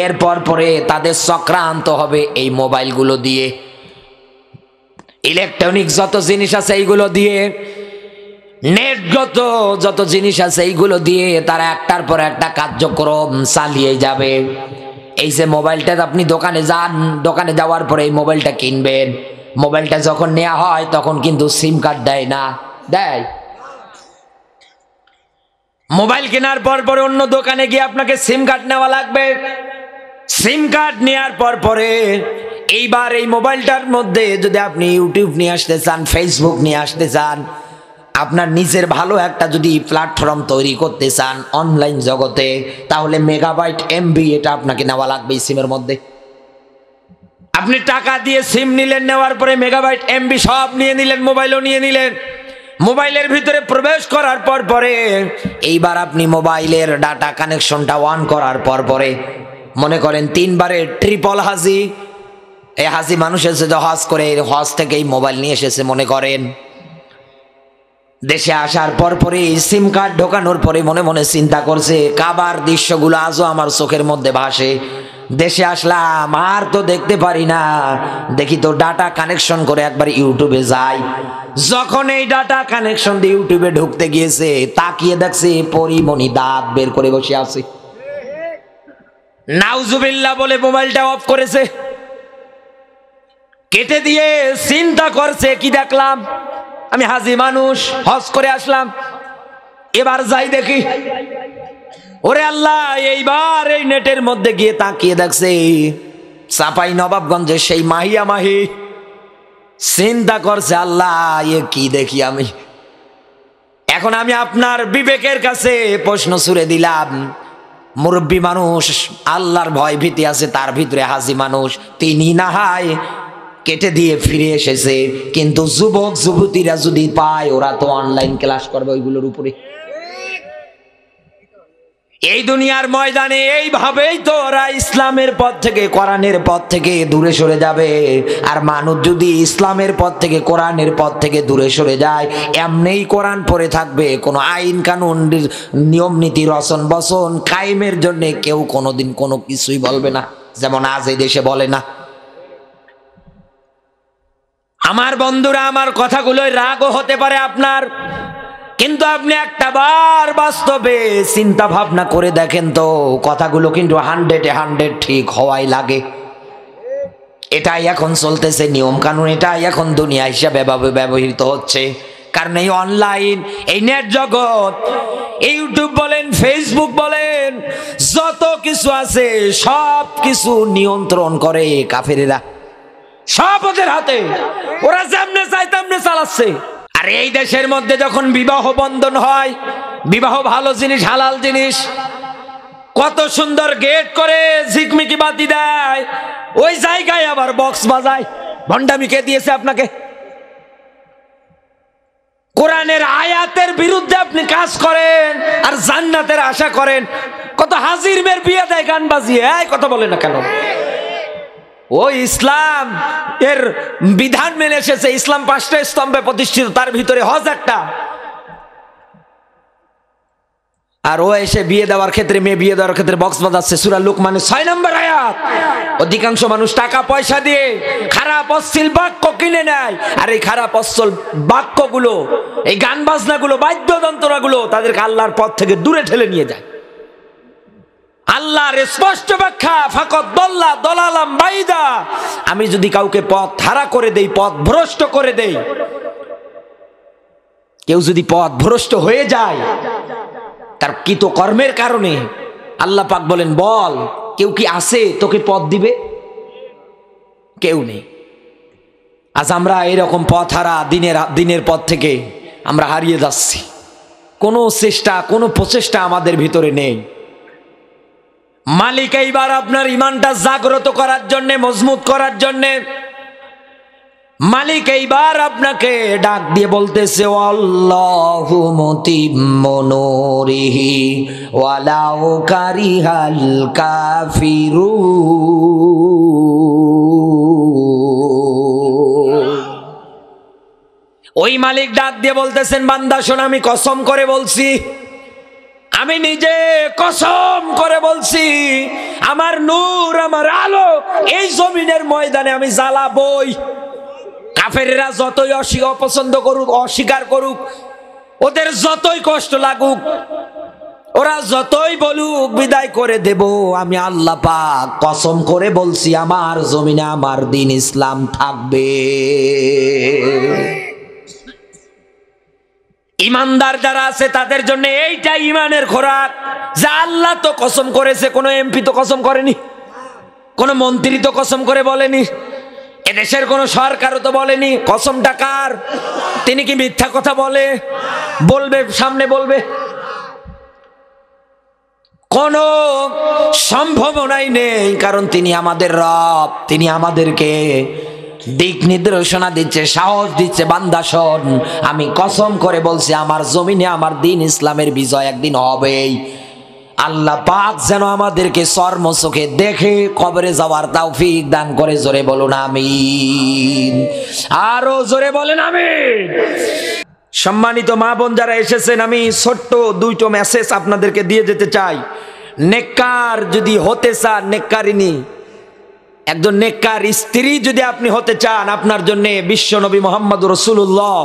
এরপর পরে তাদের চক্রান্ত হবে এই মোবাইলগুলো দিয়ে, ইলেকট্রনিক যত জিনিস আছে এইগুলো দিয়ে, নেটগত যত জিনিস আছে এইগুলো দিয়ে তারা একটার পর একটা কার্যক্রম চালিয়ে যাবে। এই যে মোবাইলটা আপনি দোকানে যান, দোকানে যাওয়ার পরে এই মোবাইলটা কিনবেন, মোবাইলটা যখন নেওয়া হয় তখন কিন্তু সিম কার্ড দেয় না, দেয়? মোবাইল কেনার পর পরে অন্য দোকানে গিয়ে আপনাকে সিম কার্ড নেওয়া লাগবে। সিম কার্ড নেওয়ার পর পরে এইবার এই মোবাইলটার মধ্যে যদি আপনি ইউটিউব নিয়ে আসতে চান, ফেসবুক নিয়ে আসতে চান, আপনার নিজের ভালো একটা যদি প্ল্যাটফর্ম তৈরি করতে চান অনলাইন জগতে, তাহলে মেগাবাইট এমবি এটা আপনাকে নেওয়া লাগবে এই সিমের মধ্যে। আপনি টাকা দিয়ে সিম নিলেন, নেওয়ার পরে মেগাবাইট এমবি সব নিয়ে নিলেন, মোবাইলও নিয়ে নিলেন। মোবাইলের ভিতরে প্রবেশ করার পর পরে এইবার আপনি মোবাইলের ডাটা কানেকশনটা অন করার পর পরে মনে করেন 3 বারে ট্রিপল হাজি, এই হাজি মানুষ এসে যে হজ করে, হজ থেকে এই মোবাইল নিয়ে এসেছে মনে করেন। দেশে আসার পর পরে সিম কার্ড ঢোকানোর পরে মনে মনে চিন্তা করছে, কাবার দৃশ্যগুলো আজও আমার চোখের মধ্যে ভাসে। দেশে আসলাম আর তো দেখতে পারি না, দেখি তো ডাটা কানেকশন করে একবার ইউটিউবে যাই। যখন এই ডাটা কানেকশন দিয়ে ইউটিউবে ঢুকতে গিয়েছে, তাকিয়ে দেখছে পরিমণি দাঁত বের করে বসে আছে। নাউজুবিল্লাহ বলে মোবাইলটা অফ করেছে, কেটে দিয়ে চিন্তা করছে কি দেখলাম, আমি হাজি মানুষ, হজ করে আসলাম, এবার যাই দেখি। ওরে আল্লাহ, এইবার এই নেটের মধ্যে গিয়ে তাকিয়ে দেখছে চাপাই নবাবগঞ্জের সেই মাহিয়া মাহি। চিন্তা করছে আল্লাহ এ কি দেখি আমি। এখন আমি আপনার বিবেকের কাছে প্রশ্ন ছুড়ে দিলাম, মুরব্বী মানুষ, আল্লাহর ভয় ভীতি আছে তার ভিতরে হাজি মানুষ, তিনি না হয় কেটে দিয়ে ফিরে এসেছে, কিন্তু যুবক যুবতীরা যদি পায় ওরা তো অনলাইন ক্লাস করবে ওইগুলোর উপরে। এই দুনিয়ার ময়দানে এইভাবেই তো ওরা ইসলামের পথ থেকে, কোরআনের পথ থেকে দূরে সরে যাবে। আর মানুষ যদি ইসলামের পথ থেকে, কোরআনের পথ থেকে দূরে সরে যায়, এমনিই কোরআন পড়ে থাকবে, কোনো আইন কানুন, নিয়ম নীতি, রচন বচন কায়েমের জন্য কেউ কোনোদিন কোনো কিছুই বলবে না, যেমন আজ এই দেশে বলে না। আমার বন্ধুরা, আমার কথাগুলোয় রাগও হতে পারে আপনার, কিন্তু আপনি একটা বার বাস্তবে চিন্তা ভাবনা করে দেখেন তো, কথাগুলো কিন্তু 100 ঠিক হওয়াই লাগে। এটাই এখন চলতেছে নিয়ম কানুন, এটাই এখন দুনিয়া হিসাবে ব্যবহৃত হচ্ছে। কারণ এই অনলাইন, এই নেট জগৎ, ইউটিউব বলেন, ফেসবুক বলেন, যত কিছু আছে সব কিছু নিয়ন্ত্রণ করে কাফেরেরা, সব ওদের হাতে। ওরা যেমনে চায় তেমনে চালাচ্ছে। আর এই দেশের মধ্যে যখন বিবাহ বন্ধন হয়, বিবাহ ভালো জিনিস, হালাল জিনিস, কত সুন্দর গেট করে ঝিকমিকি বাতি দেয়, ওই জায়গায় আবার বক্স বাজায়। ভণ্ডামি কে দিয়েছে আপনাকে? কোরআনের আয়াতের বিরুদ্ধে আপনি কাজ করেন আর জান্নাতের আশা করেন। কত হাজির মেয়ের বিয়ে দেয় গান বাজিয়ে, কথা বলে না কেন? ও ইসলাম এর বিধান মেনে এসেছে, ইসলাম 5টা স্তম্ভে প্রতিষ্ঠিত, তার ভিতরে হজ একটা। আর ও এসে বিয়ে দেওয়ার ক্ষেত্রে, মেয়ে বিয়ে দেওয়ার ক্ষেত্রে বক্স বাজাচ্ছে। সূরা লুকমানের 6 নম্বর আয়াত। অধিকাংশ মানুষ টাকা পয়সা দিয়ে খারাপ অশ্লীল বাক্য কিনে নেয়, আর এই খারাপ অশ্লীল বাক্যগুলো, এই গান বাজনাগুলো, বাদ্যযন্ত্রগুলো তাদেরকে আল্লাহর পথ থেকে দূরে ঠেলে নিয়ে যায়। আল্লাহর স্পষ্ট ব্যাখ্যা, ফাকাদ দাল্লা দালালাম বাইদা। আমি যদি কাউকে পথ হারা করে দেই, পথ ভ্রষ্ট করে দেই, কেউ যদি পথ ভ্রষ্ট হয়ে যায় তার কৃত কর্মের কারণে, আল্লাহ পাক বলেন, বল কেউ কি আছে তোকে পথ দিবে? কেউ নেই। আজ আমরা এরকম পথ হারা, দিনের পথ থেকে আমরা হারিয়ে যাচ্ছি। কোনো চেষ্টা, কোনো প্রচেষ্টা আমাদের ভিতরে নেই। মালিক এইবার আপনার ইমানটা জাগ্রত করার জন্য, মজবুত করার জন্য, মালিক এইবার আপনাকে ডাক দিয়ে বলতেছে, আল্লাহু মুতিম্মু নূরিহি ওয়ালাউ কারিহাল কাফিরুন। ওই মালিক ডাক দিয়ে বলতেছেন, বান্দা শোন, আমি কসম করে বলছি, আমি নিজে কসম করে বলছি, আমার নূর, আমার আলো এই জমিনের ময়দানে আমি জ্বালাবই। কাফেররা যতই অপছন্দ করুক, অস্বীকার করুক, ওদের যতই কষ্ট লাগুক, ওরা যতই বলুক, বিদায় করে দেব। আমি আল্লাহ পাক কসম করে বলছি, আমার জমিনে আমার দ্বীন ইসলাম থাকবে। ইমানদার যারা আছে তাদের জন্য এইটা ইমানের খোরাক, যা আল্লাহ তো কসম করেছে। কোনো এমপি তো কসম করেনি, কোনো মন্ত্রী তো কসম করে বলেনি, এদেশের কোন সরকারও তো বলেনি। কসমটা কার? তিনি কি মিথ্যা কথা বলবে সামনে বলবে? কোনো সম্ভাবনাই নেই, কারণ তিনি আমাদের রব, তিনি আমাদেরকে দিক নির্দেশনা দিচ্ছে, সাহস দিচ্ছে, বান্দা শোন, আমি কসম করে বলছি, আমার জমিনে আমার দ্বীন ইসলামের বিজয় একদিন হবেই। আল্লাহ পাক যেন আমাদেরকে চর্ম চোখে দেখে কবরে যাওয়ার তৌফিক দান করে। জোরে বলুন আমিন, আরো জোরে বলেন আমিন। সম্মানিত মা বোন যারা এসেছেন, আমি ছোট্ট 2টো মেসেজ আপনাদেরকে দিয়ে যেতে চাই। নেককার যদি হতে চান, নেককারিনী, একজন নেককার স্ত্রী যদি আপনি হতে চান, আপনার জন্য বিশ্ব নবী মুহাম্মদ রাসূলুল্লাহ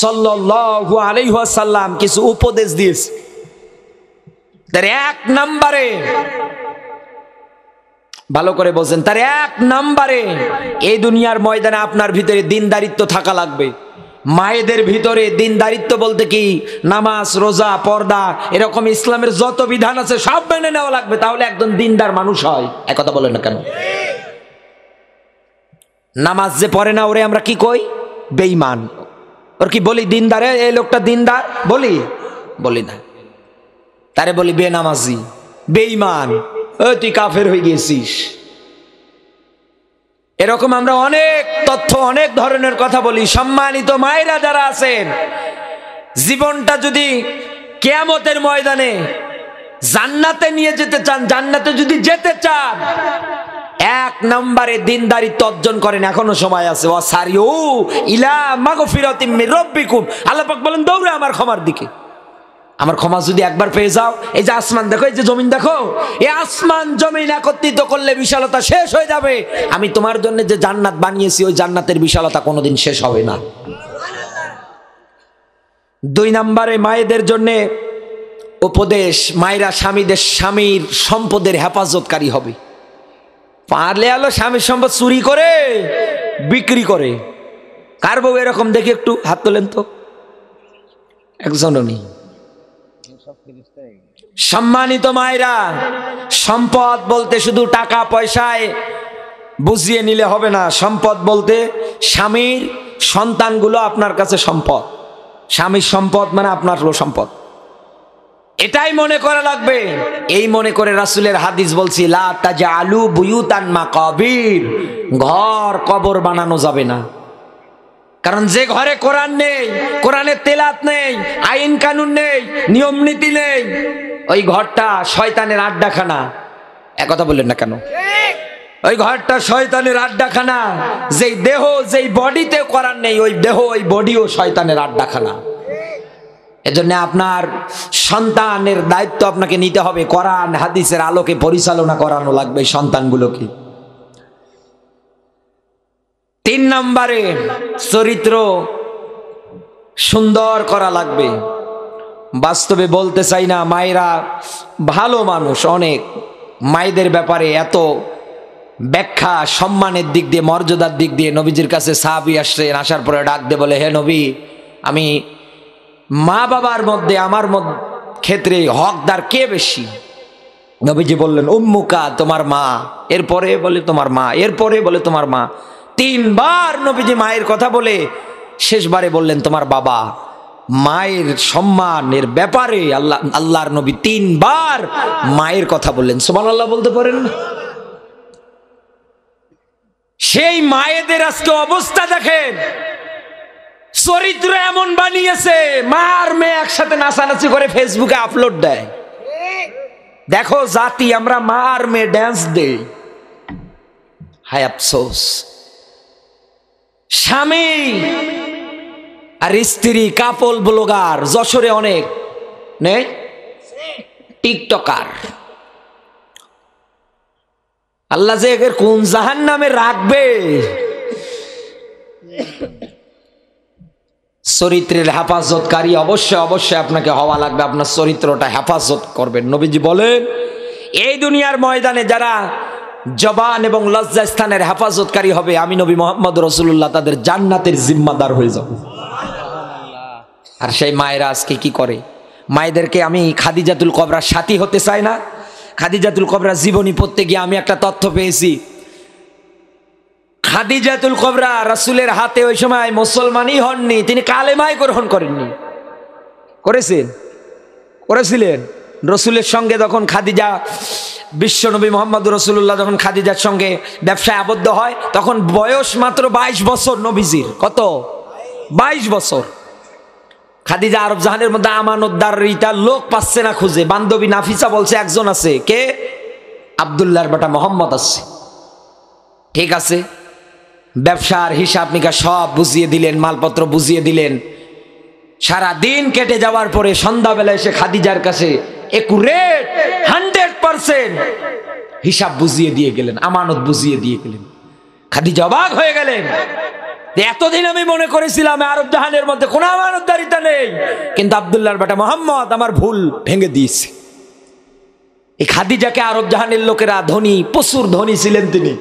সাল্লাল্লাহু আলাইহি ওয়াসাল্লাম কিছু উপদেশ দিয়েছে। তার 1 নম্বরে, ভালো করে বলছেন, তার 1 নম্বরে এই দুনিয়ার ময়দানে আপনার ভিতরে দিনদারিত্ব থাকা লাগবে। মায়েদের ভিতরে দিনদারিত্ব বলতে কি, নামাজ, রোজা, পর্দা, এরকম ইসলামের যত বিধান আছে সব মেনে নেওয়া লাগবে, তাহলে একজন দিনদার মানুষ হয়। একথা বলেন না কেন? নামাজ যে পড়ে না, ওরে আমরা কি কই? বেঈমান। ওর কি বলি দিনদার? এই লোকটা দিনদার বলি না, তারে বলি বেনামাজি, বেঈমান, তুই কাফের হয়ে গেছিস। এরকম আমরা অনেক তথ্য, অনেক ধরনের কথা বলি। সম্মানিত মায়েরা যারা আছেন, জীবনটা যদি কিয়ামতের ময়দানে জান্নাতে নিয়ে যেতে চান, জান্নাতে যদি যেতে চান, এক নম্বরে দিনদারিত্ব অর্জন করেন, এখনো সময় আছে। ওয়াসারিউ ইলা মাগফিরাতিম মির রাব্বিকুম, আল্লাহ পাক বলেন দৌড়ে আমার ক্ষমার দিকে। আমার ক্ষমা যদি একবার পেয়ে যাও, এই যে আসমান দেখো, এই যে জমিন দেখো, এই আসমান জমিন একত্রিত করলে বিশালতা শেষ হয়ে যাবে। আমি তোমার জন্য যে জান্নাত বানিয়েছি, ওই জান্নাতের বিশালতা কোনোদিন শেষ হবে না। দুই নম্বরে মায়েদের জন্য উপদেশ, মায়েরা স্বামীর সম্পদের হেফাজতকারী হবে। পারলে আলো স্বামীর সম্পদ চুরি করে বিক্রি করে। কার বউ এরকম দেখি একটু হাত তোলেন তো, একজনও নেই। সম্মানিত মায়েরা, সম্পদ বলতে শুধু টাকা পয়সায় বুঝিয়ে নিলে হবে না। সম্পদ বলতে স্বামীর সন্তানগুলো আপনার কাছে সম্পদ। স্বামীর সম্পদ মানে আপনার সম্পদ, এটাই মনে করা লাগবে। এই মনে করে রাসূলের হাদিস বলছি, লা তাজআলু বুয়ুতান মাকাবির, ঘর কবর বানানো যাবে না। কারণ যে ঘরে কোরআন নেই, কোরআনের তেলাত নেই, আইন কানুন নেই, নিয়ম নীতি নেই, ওই ঘরটা শয়তানের আড্ডাখানা। একথা বললেন না কেন? ওই ঘরটা শয়তানের আড্ডাখানা। যেই দেহ, যেই বডিতে কোরআন নেই, ওই দেহ, ওই বডিও শয়তানের আড্ডাখানা। এজন্য আপনার সন্তানের দায়িত্ব আপনাকে নিতে হবে, কোরআন হাদিসের আলোকে পরিচালনা করানো লাগবে সন্তানগুলোকে। তিন নম্বরে চরিত্র সুন্দর করা লাগবে। বাস্তবে বলতে চাই না, মায়েরা ভালো মানুষ অনেক। মায়েদের ব্যাপারে এত ব্যাখ্যা, সম্মানের দিক দিয়ে, মর্যাদার দিক দিয়ে নবীজির কাছে সাহাবী আসলেন, আসার পরে ডাক দিয়ে বলে, হে নবী, আমি মা বাবার মধ্যে আমার ক্ষেত্রে হকদার কে বেশি? নবীজি বললেন, উম্মুকা, তোমার মা। এরপরে বলে তোমার মা, এরপরে বলে তোমার মা। তিনবার নবীজি মায়ের কথা বলে শেষবারে বললেন তোমার বাবা। মায়ের সম্মানের ব্যাপারে আল্লাহর নবী তিনবার মায়ের কথা বললেন। সুবহানাল্লাহ বলতে পারেন না? সেই মায়েদের আজকে অবস্থা দেখেন, চরিত্র এমন বানিয়েছে, মা আর মেয়ে একসাথে নাচানাচি করে ফেসবুকে আপলোড দেয়। দেখো জাতি, আমরা মা আর মেয়ে ড্যান্স দেই, হায় আফসোস। স্বামী আর স্ত্রী কাপল ব্লগার, যশোরে অনেক নেই, টিকটকার। আল্লাহ যে এর কোন জাহান্নামে রাখবে। চরিত্রের হেফাজতকারী অবশ্যই অবশ্যই আপনাকে হওয়া লাগবে। আপনার চরিত্রটা হেফাজত করবেন। নবীজি বলেন, এই দুনিয়ার ময়দানে যারা জবান এবং লজ্জা স্থানের হেফাজতকারী হবে, আমি নবী মুহাম্মদ রাসূলুল্লাহ তাদের জান্নাতের জিম্মাদার হয়ে যাব। আর সেই মায়েরা আজকে কি করে? মায়েদেরকে আমি খাদিজাতুল কুবরার সাথী হতে চাই না। খাদিজাতুল কুবরার জীবনী পড়তে গিয়ে আমি একটা তথ্য পেয়েছি। খাদিজাতুল কুবরা রাসূলের হাতে ওই সময় মুসলমানই হননি, তিনি কালেমাই গ্রহণ করেননি। করেছিলেন রসুলের সঙ্গে যখন খাদিজা, বিশ্বনবী মুহাম্মদ রাসূলুল্লাহ যখন খাদিজার সঙ্গে ব্যবসায় আবদ্ধ হয়, তখন বয়স মাত্র 22 বছর নবীজির। কত? 22 বছর। খাদিজা আরব জাহানের মধ্যে আমানতদারিতার লোক পাচ্ছে না খুঁজে। বান্ধবী নাফিসা বলছে একজন আছে। কে? আব্দুল্লাহর বেটা মোহাম্মদ আছে। ঠিক আছে, ব্যবসার হিসাব নিকাশ সব বুঝিয়ে দিলেন, মালপত্র বুঝিয়ে দিলেন। সারা দিন কেটে যাওয়ার পরে সন্ধ্যাবেলা এসে খাদিজার কাছে একুরেট 100% হিসাব বুঝিয়ে দিয়ে গেলেন, আমানত বুঝিয়ে দিয়ে গেলেন। খাদিজা অবাক হয়ে গেলেন। এতদিন আমি মনে করেছিলাম আরব জাহানের মধ্যে কোনো আমানতদারিতা নেই, কিন্তু আব্দুল্লাহর বেটা মোহাম্মদ আমার ভুল ভেঙে দিয়েছে। এই খাদিজাকে আরব জাহানের লোকেরা ধনী, প্রচুর ধনী ছিলেন তিনি।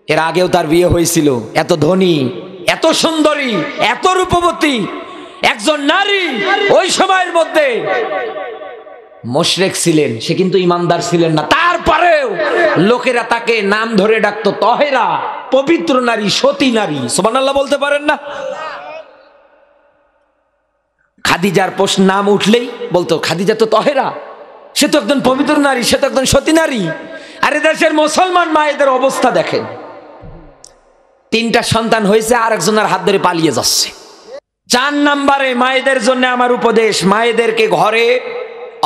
এর আগেও তার বিয়ে হয়েছিল। এত ধনী, এত সুন্দরী, এত রূপবতী একজন নারী ওই সময়ের মধ্যে মুশরিক ছিলেন, সে কিন্তু ইমানদার ছিলেন না। তারপরেও লোকেরা তাকে নাম ধরে ডাকতো তহেরা, পবিত্র নারী, সতী নারী। সুবহানাল্লাহ বলতে পারেন না? খাদিজার নাম উঠলেই বলতো খাদিজা তো তহেরা, সে তো একজন পবিত্র নারী, সে তো একজন সতী নারী। আরে দেশের মুসলমান মায়েদের অবস্থা দেখেন। 3টা সন্তান হয়েছে, আর একজনের হাত ধরে পালিয়ে যাচ্ছে। 4 নম্বরে মায়েদের জন্য আমার উপদেশ, মায়েদেরকে ঘরে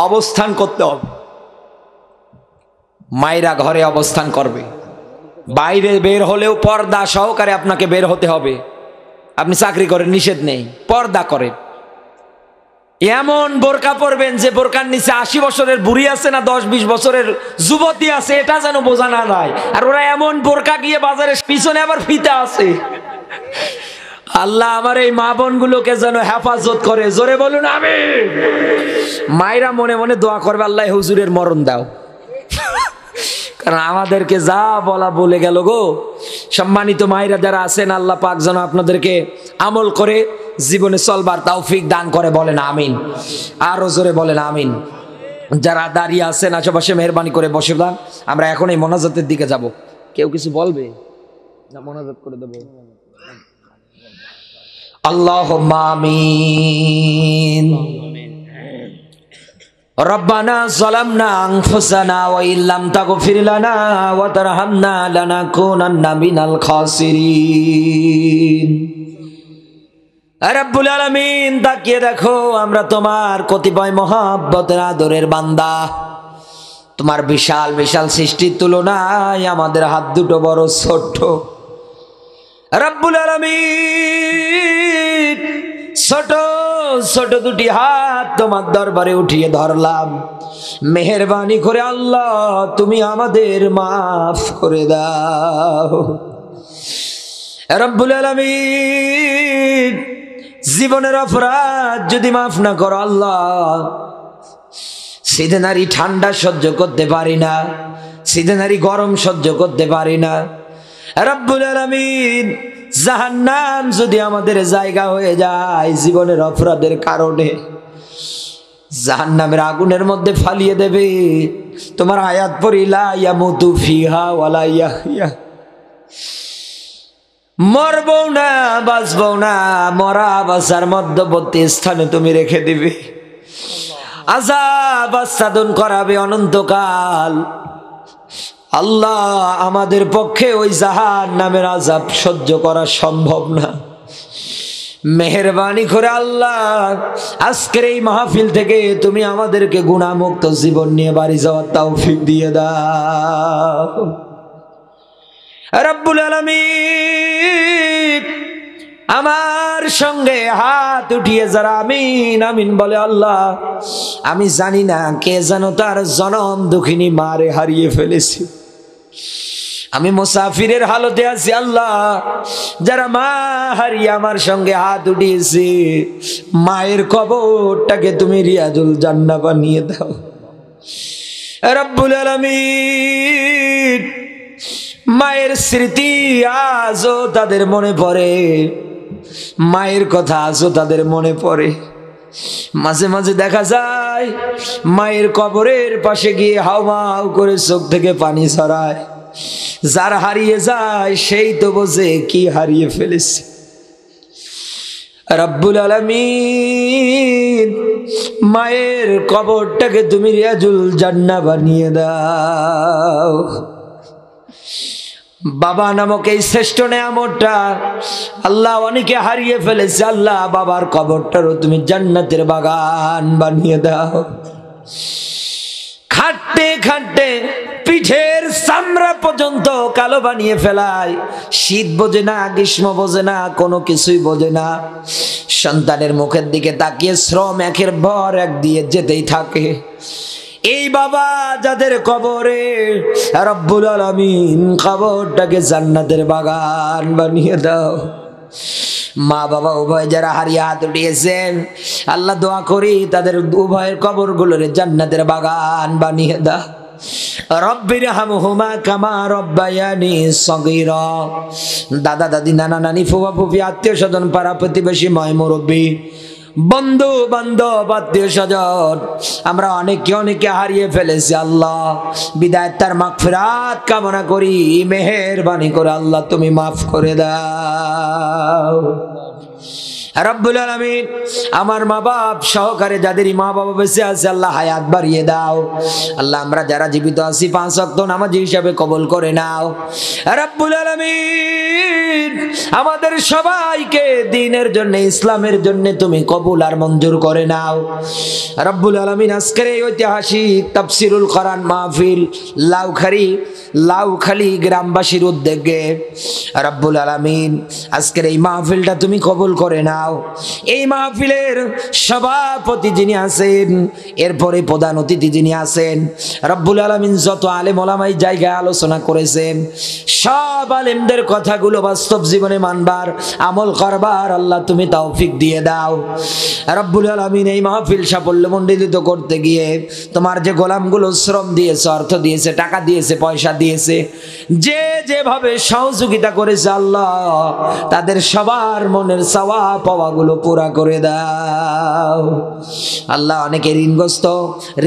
অবস্থান করতে হবে। মায়েরা ঘরে অবস্থান করবে, বাইরে বের হলেও পর্দা সহকারে আপনাকে বের হতে হবে। আপনি চাকরি করেন, নিষেধ নেই, পর্দা করেন। এমন বোরকা পরবেন যে বোরকার নিচে 80 বছরের বুড়ি আছে না 10-20 বছরের যুবতী আছে, এটা যেন বোঝা না যায়। আর ওরা এমন বোরকা গিয়ে বাজারে পিছনে আবার ফিতা আছে। আল্লাহ আমার এই মা বোনগুলোকে যেন হেফাজত করে, জোরে বলুন আমিন। মায়েরা মনে মনে দোয়া করবে, আল্লাহ হুজুরের মরণ দাও, কারণ আমাদেরকে যা বলা বলে গেল গো। সম্মানিত মায়েরা যারা আছেন, আল্লাহ পাক যেন আপনাদেরকে আমল করে জীবনে চলবার তৌফিক দান করে, বলেন আমিন। আরো জোরে বলেন আমিন। যারা দাঁড়িয়ে আছেন আশেপাশে মেহরবানি করে বসে যান। আমরা এখন এই মোনাজাতের দিকে যাব। কেউ কিছু বলবে না? মোনাজাত করে দেব। আল্লাহুম্মা আমিন। রব্বানা যালামনা আনফুসানা ওয়া ইল্লাম তাগফির লানা ওয়া তারহামনা লানাকুনান্না মিনাল খাসিরিন। রব্বুল আলামিন, তাকিয়ে দেখো, আমরা তোমার কতিপয় মহব্বতের আদরের বান্দা। তোমার বিশাল বিশাল সৃষ্টির তুলনায় আমাদের হাত দুটো বড় ছোট্ট। রব্বুল আলামিন, ছোট ছোট দুটি হাত তোমার দরবারে উঠিয়ে ধরলাম। মেহেরবানি করে আল্লাহ তুমি আমাদের মাফ করে দাও। রব্বুল আলামিন, জীবনের অপরাধ যদি মাফ না করো আল্লাহ, সিদেনারি ঠান্ডা সহ্য করতে পারি না, সিদেনারি গরম সহ্য করতে পারি না। রব্বুল আলামিন, জাহান্নাম যদি আমাদের জায়গা হয়ে যায় জীবনের অপরাধের কারণে, জাহান্নামের আগুনের মধ্যে ফালিয়ে দেবে। তোমার আয়াত পড়ি, লা ইয়ামুতু ফিহা ওয়ালা ইয়াহইয়া, মরবো না বাঁচবো না, মরা বাঁচার মধ্যবর্তী স্থানে তুমি রেখে দিবে। আযাব আচ্ছাদন করাবে অনন্তকাল। আল্লাহ, আমাদের পক্ষে ওই জাহান্নামের আযাব সহ্য করা সম্ভব না। মেহেরবানি করে আল্লাহ, আজকের এই মাহফিল থেকে তুমি আমাদেরকে গুনাহমুক্ত জীবন নিয়ে বাড়ি যাওয়ার তৌফিক দিয়ে দাও। রব্বুল আলামিন, আমার সঙ্গে হাত উঠিয়ে যারা আমিন আমিন বলে, আল্লাহ আমি জানি না কে যেন তার জনম দুঃখিনী মারে হারিয়ে ফেলেছে। আমি মুসাফিরের হালতে আছি আল্লাহ, যারা মা হারিয়ে আমার সঙ্গে হাত উঠিয়েছে, মায়ের কবরটাকে তুমি রিয়াজুল জান্নাহ বানিয়ে দাও। রব্বুল আলামিন, মায়ের স্মৃতি আজও তাদের মনে পড়ে, মায়ের কথা আজও তাদের মনে পড়ে। মাঝে মাঝে দেখা যায় মায়ের কবরের পাশে গিয়ে হাউমাউ করে চোখ থেকে পানি ছড়ায়। যার হারিয়ে যায় সেই তো বোঝে কি হারিয়ে ফেলেছে। রব্বুল আলামিন, মায়ের কবরটাকে তুমি রিয়াজুল জান্নাহ বানিয়ে দাও। বাবা নামক এই শ্রেষ্ঠ নেয়ামতটা আল্লাহ অনেকে হারিয়ে ফেলেছে। আল্লাহ, বাবার কবরটারও তুমি জান্নাতের বাগান বানিয়ে দাও। খাটতে খাটতে পিঠের চামড়া পর্যন্ত কালো বানিয়ে ফেলায়। শীত বোঝে না, গ্রীষ্ম বোঝে না, কোনো কিছুই বোঝে না। সন্তানের মুখের দিকে তাকিয়ে শ্রম একের পর এক দিয়ে যেতেই থাকে। এই বাবা যাদের কবরে, রব্বুল আলামিন কবরটাকে জান্নাতের বাগান বানিয়ে দাও। মা বাবা উভয় যারা হারিয়ে হাত উঠিয়েছেন, আল্লাহ দোয়া করি তাদের উভয়ের কবরগুলোরে জান্নাতের বাগান বানিয়ে দাও। রব্বির হামহুমা কামা রব্বায়ানি সগীরা। দাদা দাদি, নানা নানি, ফুফা ফুফি, আত্মীয় স্বজন, পাড়া প্রতিবেশী, ময় মুরব্বী, বন্ধু বান্ধব, আত্মীয় স্বজন, আমরা অনেকে হারিয়ে ফেলেছি। আল্লাহ, বিদায়ের তার মাগফিরাত কামনা করি। মেহেরবানি করে আল্লাহ তুমি মাফ করে দাও। রব্বুল আলামিন আমার মা বাপ সহকারে যাদের মা বাবা বেঁচে আছে আল্লাহ হায়াত বাড়িয়ে দাও। আল্লাহ আমরা যারা জীবিত আছি 5 ওয়াক্ত নামাজি হিসাবে কবুল করে নাও। রব্বুল আলামিন আমাদের সবাইকে দ্বীনের জন্য ইসলামের জন্য তুমি কবুল আর মঞ্জুর করে নাও। রব্বুল আলামিন আজকের এই ঐতিহাসিক তাফসীরুল কোরআন মাহফিল লাউখালী গ্রামবাসীর উদ্যোগে রব্বুল আলামিন আজকের এই মাহফিলটা তুমি কবুল করে নাও। এই মাহফিলের সভাপতি যিনি আছেন, এরপরে প্রধান অতিথি যিনি আছেন, রব্বুল আলামিন যত আলেম ওলামা এই জায়গায় আলোচনা করেছেন সব আলেমদের কথাগুলো বাস্তব জীবনে মানবার আমল করবার আল্লাহ তুমি তৌফিক দিয়ে দাও। রব্বুল আলামিন এই মাহফিল সাফল্যমণ্ডিত করতে গিয়ে তোমার যে গোলামগুলো শ্রম দিয়েছে, অর্থ দিয়েছে, টাকা দিয়েছে, পয়সা দিয়েছে, যে যেভাবে সহযোগিতা করেছে আল্লাহ তাদের সবার মনের চাওয়া পাওয়াগুলো পুরা করে দাও। আল্লাহ অনেকে ঋণগ্রস্ত,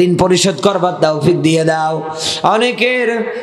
ঋণ পরিশোধ করবার তৌফিক দিয়ে দাও। অনেকের